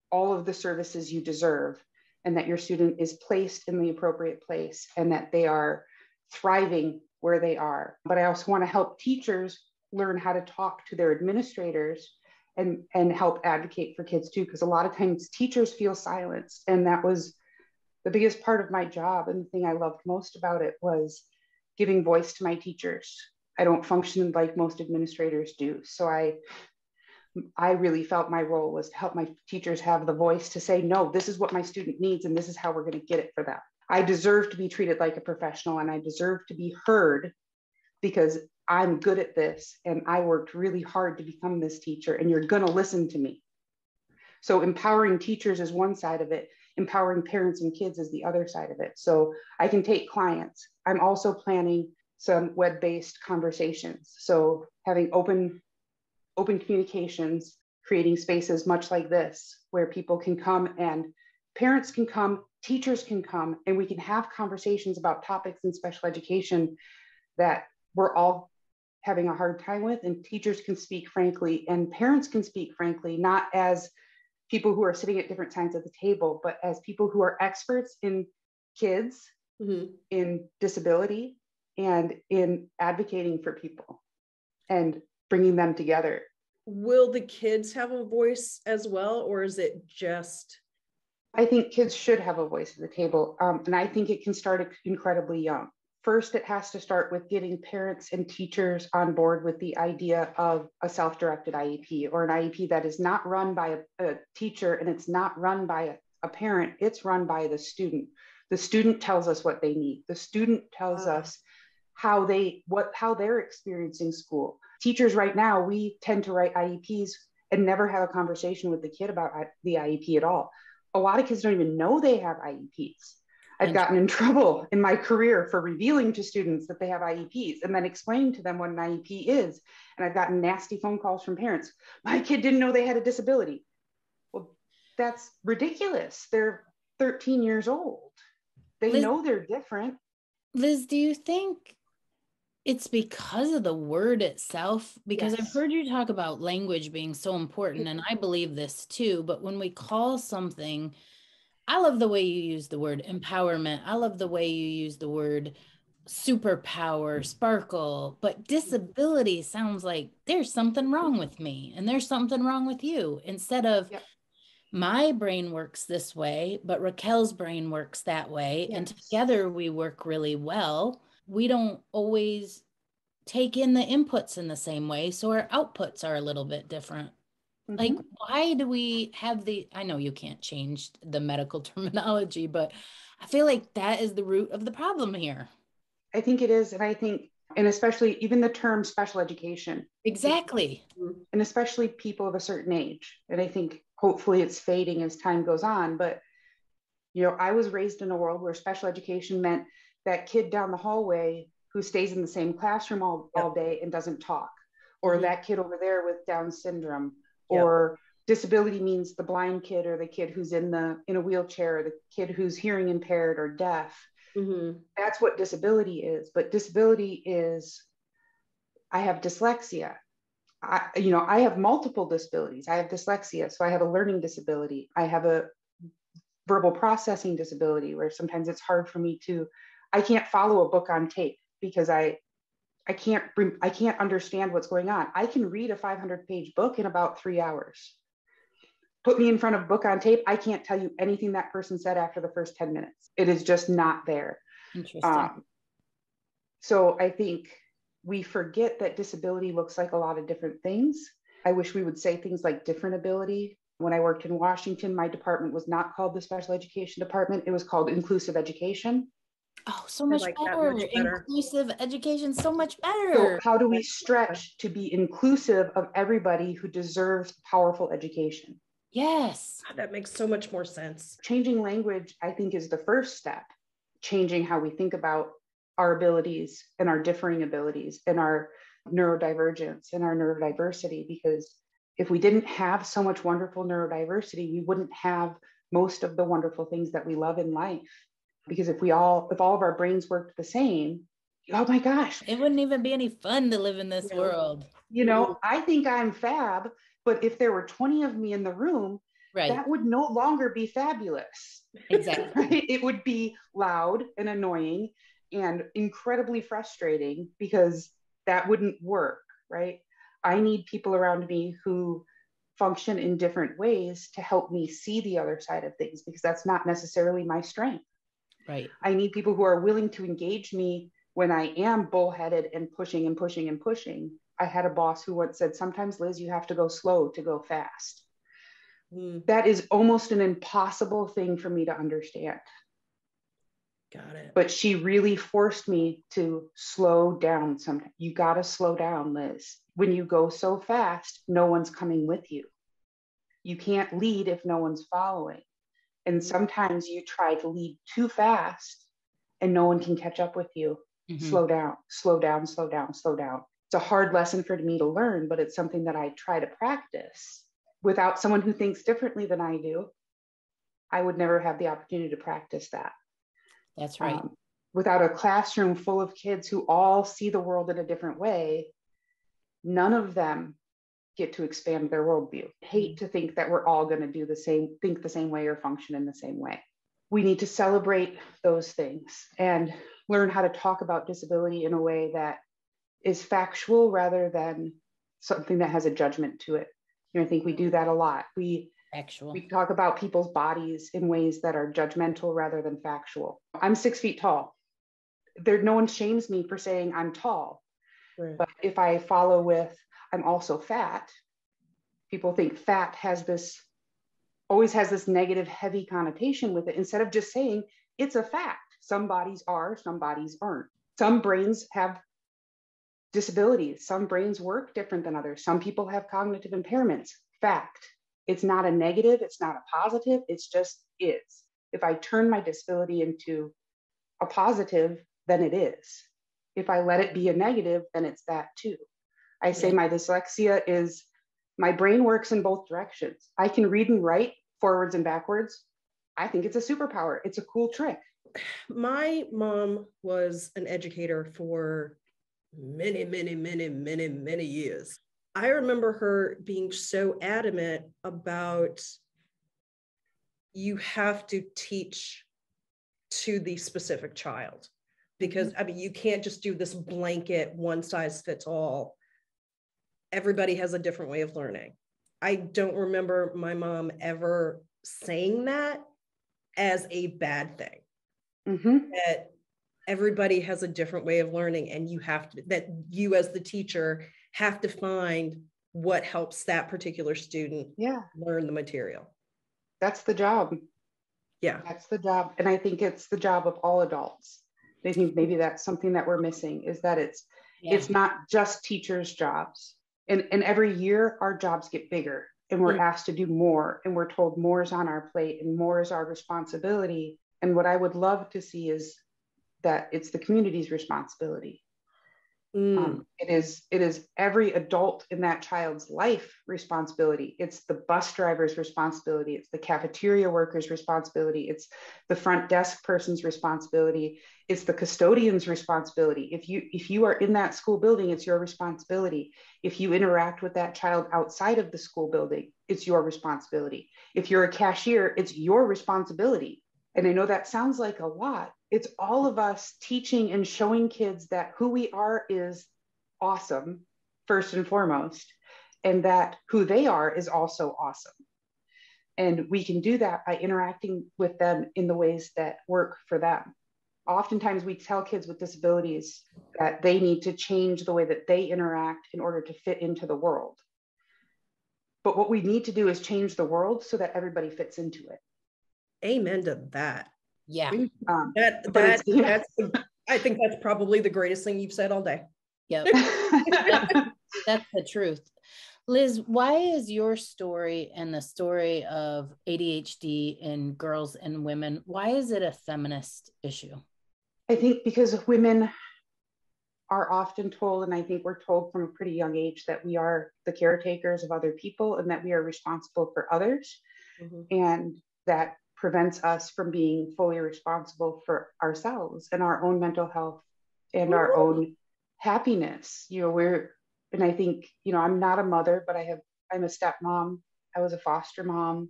all of the services you deserve and that your student is placed in the appropriate place and that they are thriving where they are. But I also want to help teachers learn how to talk to their administrators and help advocate for kids too, because a lot of times teachers feel silenced. And that was the biggest part of my job. And the thing I loved most about it was giving voice to my teachers. I don't function like most administrators do. So I really felt my role was to help my teachers have the voice to say, no, this is what my student needs, and this is how we're going to get it for them. I deserve to be treated like a professional, and I deserve to be heard because I'm good at this, and I worked really hard to become this teacher, and you're going to listen to me. So empowering teachers is one side of it. Empowering parents and kids is the other side of it. So I can take clients. I'm also planning some web-based conversations. So having open communications, creating spaces much like this, where people can come and parents can come, teachers can come, and we can have conversations about topics in special education that we're all having a hard time with, and teachers can speak frankly, and parents can speak frankly, not as people who are sitting at different sides of the table, but as people who are experts in kids, in disability, and in advocating for people and bringing them together. Will the kids have a voice as well, or is it just? I think kids should have a voice at the table. And I think it can start incredibly young. First, it has to start with getting parents and teachers on board with the idea of a self-directed IEP, or an IEP that is not run by a teacher and it's not run by a parent, it's run by the student. The student tells us what they need. The student tells us how they're experiencing school. Teachers right now, we tend to write IEPs and never have a conversation with the kid about the IEP at all. A lot of kids don't even know they have IEPs. I've gotten in trouble in my career for revealing to students that they have IEPs and then explaining to them what an IEP is. And I've gotten nasty phone calls from parents. My kid didn't know they had a disability. Well, that's ridiculous. They're 13 years old. They know they're different. Liz, do you think it's because of the word itself? Because I've heard you talk about language being so important, and I believe this too, but when we call something, I love the way you use the word empowerment. I love the way you use the word superpower, sparkle, but disability sounds like there's something wrong with me and there's something wrong with you, instead of my brain works this way, but Raquel's brain works that way. And together we work really well. We don't always take in the inputs in the same way, so our outputs are a little bit different. Like, why do we have I know you can't change the medical terminology, but I feel like that is the root of the problem here. I think it is. And I think, and especially even the term special education. Exactly. And especially people of a certain age. And I think hopefully it's fading as time goes on. But, I was raised in a world where special education meant that kid down the hallway who stays in the same classroom all day and doesn't talk, or that kid over there with Down syndrome. Or disability means the blind kid, or the kid who's in a wheelchair, or the kid who's hearing impaired or deaf. That's what disability is. But disability is, I have dyslexia. I have multiple disabilities. I have dyslexia, so I have a learning disability. I have a verbal processing disability where sometimes it's hard for me I can't follow a book on tape because I can't understand what's going on. I can read a 500-page book in about 3 hours. Put me in front of a book on tape, I can't tell you anything that person said after the first 10 minutes. It is just not there. Interesting. So I think we forget that disability looks like a lot of different things. I wish we would say things like different ability. When I worked in Washington, my department was not called the special education department. It was called inclusive education. Oh, so much better. Inclusive education, so much better. So how do we stretch to be inclusive of everybody who deserves powerful education? Yes. That makes so much more sense. Changing language, I think, is the first step. Changing how we think about our abilities and our differing abilities and our neurodivergence and our neurodiversity. Because if we didn't have so much wonderful neurodiversity, we wouldn't have most of the wonderful things that we love in life. Because if all of our brains worked the same, oh my gosh, it wouldn't even be any fun to live in this world. I think I'm fab, but if there were 20 of me in the room, Right. that would no longer be fabulous. Exactly. Right? It would be loud and annoying and incredibly frustrating because that wouldn't work, right? I need people around me who function in different ways to help me see the other side of things, because that's not necessarily my strength. Right. I need people who are willing to engage me when I am bullheaded and pushing and pushing and pushing. I had a boss who once said, sometimes, Liz, you have to go slow to go fast. That is almost an impossible thing for me to understand. Got it. But she really forced me to slow down. Sometimes you got to slow down, Liz. When you go so fast, no one's coming with you. You can't lead if no one's following. And sometimes you try to lead too fast and no one can catch up with you. Slow down, slow down, slow down, slow down. It's a hard lesson for me to learn, but it's something that I try to practice. Without someone who thinks differently than I do, I would never have the opportunity to practice that. That's right. Without a classroom full of kids who all see the world in a different way, none of them get to expand their worldview. I hate to think that we're all going to do the same, think the same way, or function in the same way. We need to celebrate those things and learn how to talk about disability in a way that is factual rather than something that has a judgment to it. I think we do that a lot. We talk about people's bodies in ways that are judgmental rather than factual. I'm 6 feet tall. No one shames me for saying I'm tall. Right. But if I follow with, I'm also fat, people think fat always has this negative, heavy connotation with it, instead of just saying it's a fact. Some bodies are, some bodies aren't. Some brains have disabilities. Some brains work different than others. Some people have cognitive impairments. Fact. It's not a negative. It's not a positive. It's just is. If I turn my disability into a positive, then it is. If I let it be a negative, then it's that too. I say my dyslexia is, my brain works in both directions. I can read and write forwards and backwards. I think it's a superpower. It's a cool trick. My mom was an educator for many years. I remember her being so adamant about, you have to teach to the specific child, because I mean, you can't just do this blanket one size fits all. Everybody has a different way of learning. I don't remember my mom ever saying that as a bad thing. That everybody has a different way of learning, and that you as the teacher have to find what helps that particular student learn the material. That's the job. Yeah. That's the job. And I think it's the job of all adults. I think maybe that's something that we're missing, is that it's not just teachers' jobs. And every year our jobs get bigger and we're asked to do more, and we're told more is on our plate and more is our responsibility. And what I would love to see is that it's the community's responsibility. It is every adult in that child's life responsibility. It's the bus driver's responsibility. It's the cafeteria worker's responsibility. It's the front desk person's responsibility. It's the custodian's responsibility. If you are in that school building, it's your responsibility. If you interact with that child outside of the school building, it's your responsibility. If you're a cashier, it's your responsibility. And I know that sounds like a lot. It's all of us teaching and showing kids that who we are is awesome, first and foremost, and that who they are is also awesome. And we can do that by interacting with them in the ways that work for them. Oftentimes we tell kids with disabilities that they need to change the way that they interact in order to fit into the world. But what we need to do is change the world so that everybody fits into it. Amen to that. Yeah. I think that's probably the greatest thing you've said all day. Yep. That's the truth. Liz, why is your story and the story of ADHD in girls and women, why is it a feminist issue? I think because women are often told, and I think we're told from a pretty young age, that we are the caretakers of other people and that we are responsible for others. And that prevents us from being fully responsible for ourselves and our own mental health and our own happiness. And I think, I'm not a mother, but I'm a stepmom. I was a foster mom.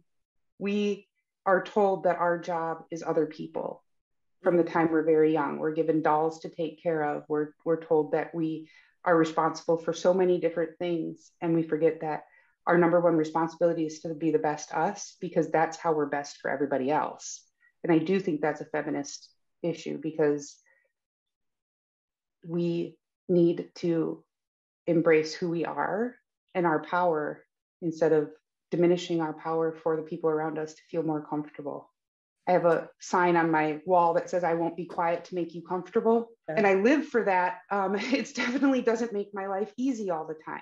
We are told that our job is other people from the time we're very young. We're given dolls to take care of. We're told that we are responsible for so many different things. And we forget that our number one responsibility is to be the best us, because that's how we're best for everybody else. And I do think that's a feminist issue, because we need to embrace who we are and our power instead of diminishing our power for the people around us to feel more comfortable. I have a sign on my wall that says, "I won't be quiet to make you comfortable." And I live for that. It definitely doesn't make my life easy all the time.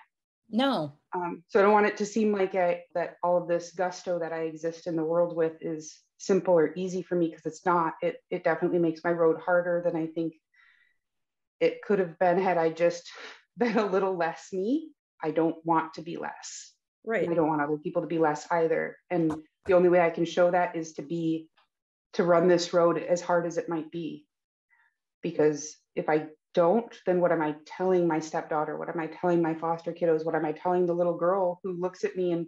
No. So I don't want it to seem like that all of this gusto that I exist in the world with is simple or easy for me, because it's not. It definitely makes my road harder than I think it could have been had I just been a little less me. I don't want to be less. Right. I don't want other people to be less either. And the only way I can show that is to run this road as hard as it might be. Because if I don't, then what am I telling my stepdaughter? What am I telling my foster kiddos? What am I telling the little girl who looks at me and,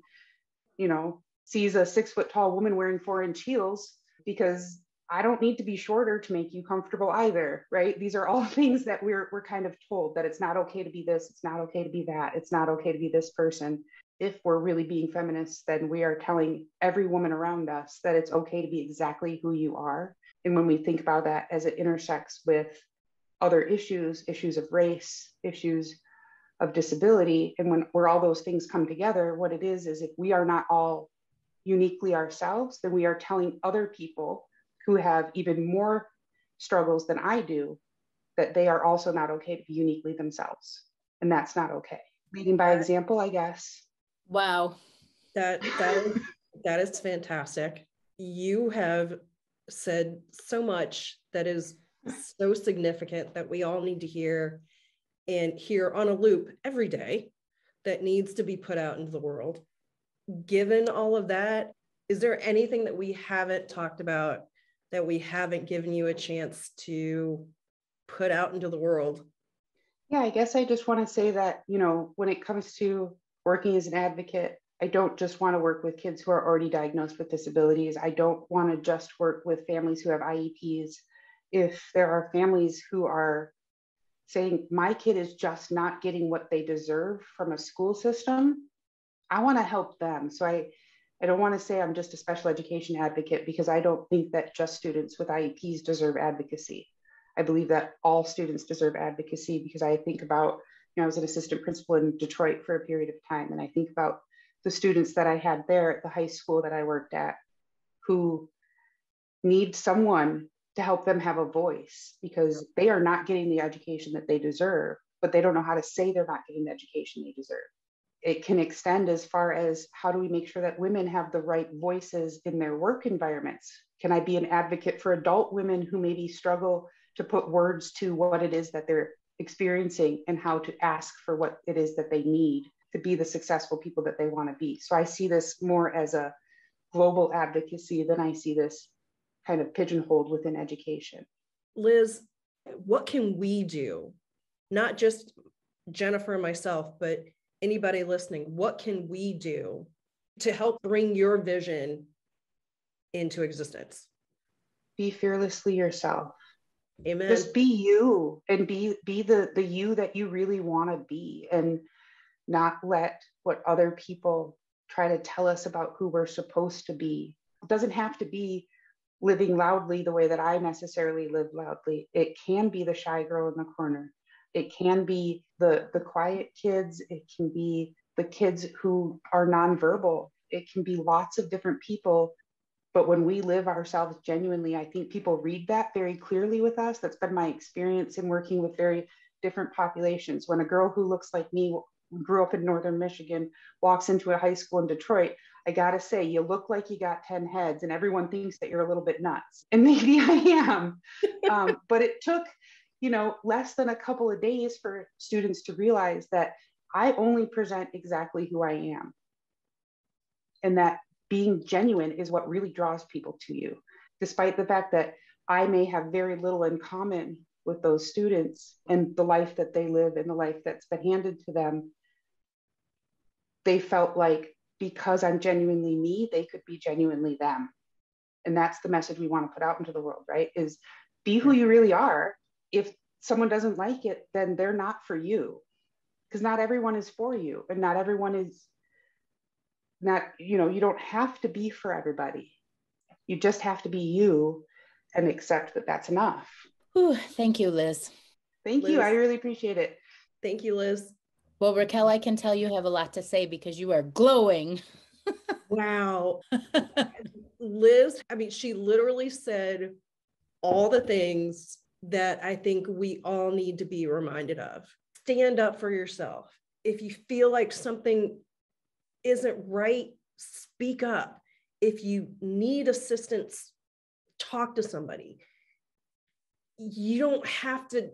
sees a 6 foot tall woman wearing 4-inch heels? Because I don't need to be shorter to make you comfortable either, right? These are all things that we're kind of told, that it's not okay to be this, it's not okay to be that, it's not okay to be this person. If we're really being feminists, then we are telling every woman around us that it's okay to be exactly who you are. And when we think about that as it intersects with other issues of race, issues of disability, and where all those things come together, what it is if we are not all uniquely ourselves, then we are telling other people who have even more struggles than I do that they are also not okay to be uniquely themselves. And that's not okay. Leading by example, I guess. Wow. That is fantastic. You have said so much that is so significant that we all need to hear, and hear on a loop every day, that needs to be put out into the world. Given all of that, is there anything that we haven't talked about, that we haven't given you a chance to put out into the world? Yeah, I guess I just want to say that, when it comes to working as an advocate, I don't just want to work with kids who are already diagnosed with disabilities. I don't want to just work with families who have IEPs. If there are families who are saying, my kid is just not getting what they deserve from a school system, I want to help them. So I don't want to say I'm just a special education advocate, because I don't think that just students with IEPs deserve advocacy. I believe that all students deserve advocacy, because I think about, I was an assistant principal in Detroit for a period of time. And I think about the students that I had there at the high school that I worked at, who need someone to help them have a voice, because they are not getting the education that they deserve, but they don't know how to say they're not getting the education they deserve. It can extend as far as, how do we make sure that women have the right voices in their work environments? Can I be an advocate for adult women who maybe struggle to put words to what it is that they're experiencing, and how to ask for what it is that they need to be the successful people that they want to be? So I see this more as a global advocacy than I see this kind of pigeonholed within education. Liz, what can we do? Not just Jennifer and myself, but anybody listening, what can we do to help bring your vision into existence? Be fearlessly yourself. Amen. Just be you, and be the you that you really want to be, and not let what other people try to tell us about who we're supposed to be. It doesn't have to be living loudly the way that I necessarily live loudly. It can be the shy girl in the corner. It can be the quiet kids. It can be the kids who are nonverbal. It can be lots of different people. But when we live ourselves genuinely, I think people read that very clearly with us. That's been my experience in working with very different populations. When a girl who looks like me, grew up in Northern Michigan, walks into a high school in Detroit, I gotta say, you look like you got 10 heads, and everyone thinks that you're a little bit nuts. And maybe I am. But it took, less than a couple of days for students to realize that I only present exactly who I am. And that being genuine is what really draws people to you, despite the fact that I may have very little in common with those students and the life that they live and the life that's been handed to them. They felt like because I'm genuinely me, they could be genuinely them. And that's the message we want to put out into the world, right? Is be who you really are. If someone doesn't like it, then they're not for you. Because not everyone is for you. And not everyone is not, you don't have to be for everybody. You just have to be you and accept that that's enough. Ooh, thank you, Liz. Thank you. I really appreciate it. Thank you, Liz. Well, Raquel, I can tell you have a lot to say because you are glowing. Wow. Liz, I mean, she literally said all the things that I think we all need to be reminded of. Stand up for yourself. If you feel like something isn't right, speak up. If you need assistance, talk to somebody. You don't have to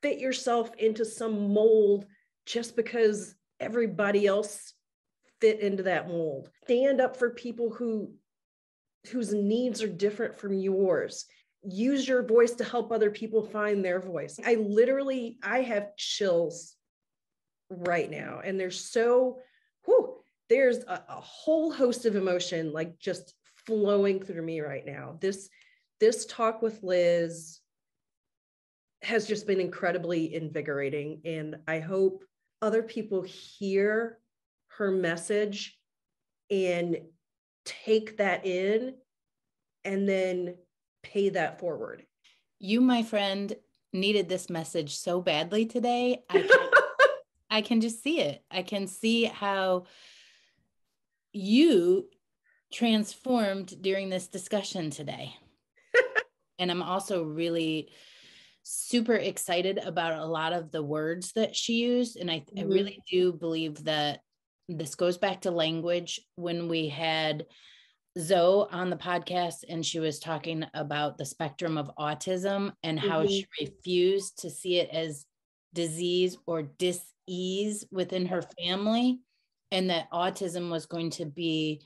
fit yourself into some mold just because everybody else fit into that mold. Stand up for people whose needs are different from yours. Use your voice to help other people find their voice. I have chills right now. And there's a whole host of emotion like just flowing through me right now. This talk with Liz has just been incredibly invigorating. And I hope other people hear her message and take that in and then pay that forward. You, my friend, needed this message so badly today. I can just see it. I can see how you transformed during this discussion today. And I'm also really super excited about a lot of the words that she used. And I really do believe that this goes back to language. When we had Zoe on the podcast and she was talking about the spectrum of autism and how she refused to see it as disease or dis-ease within her family, and that autism was going to be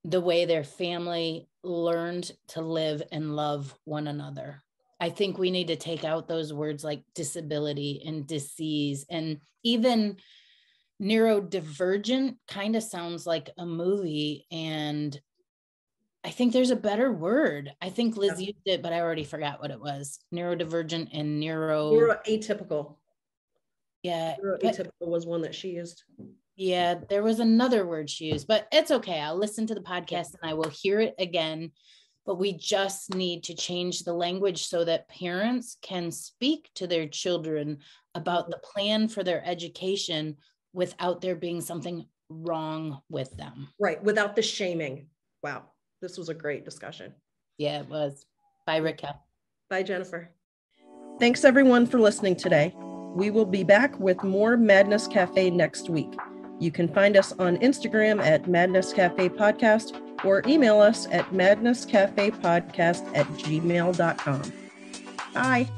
the way their family learned to live and love one another. I think we need to take out those words like disability and disease, and even neurodivergent kind of sounds like a movie. And I think there's a better word. I think Liz used it, but I already forgot what it was. Neurodivergent and neuroatypical. Yeah. Neuroatypical was one that she used. Yeah, there was another word she used, but it's okay. I'll listen to the podcast and I will hear it again. But we just need to change the language so that parents can speak to their children about the plan for their education without there being something wrong with them. Right, without the shaming. Wow, this was a great discussion. Yeah, it was. Bye, Raquel. Bye, Jennifer. Thanks, everyone, for listening today. We will be back with more Madness Cafe next week. You can find us on Instagram at Madness Cafe Podcast or email us at madnesscafepodcast@gmail.com. Bye.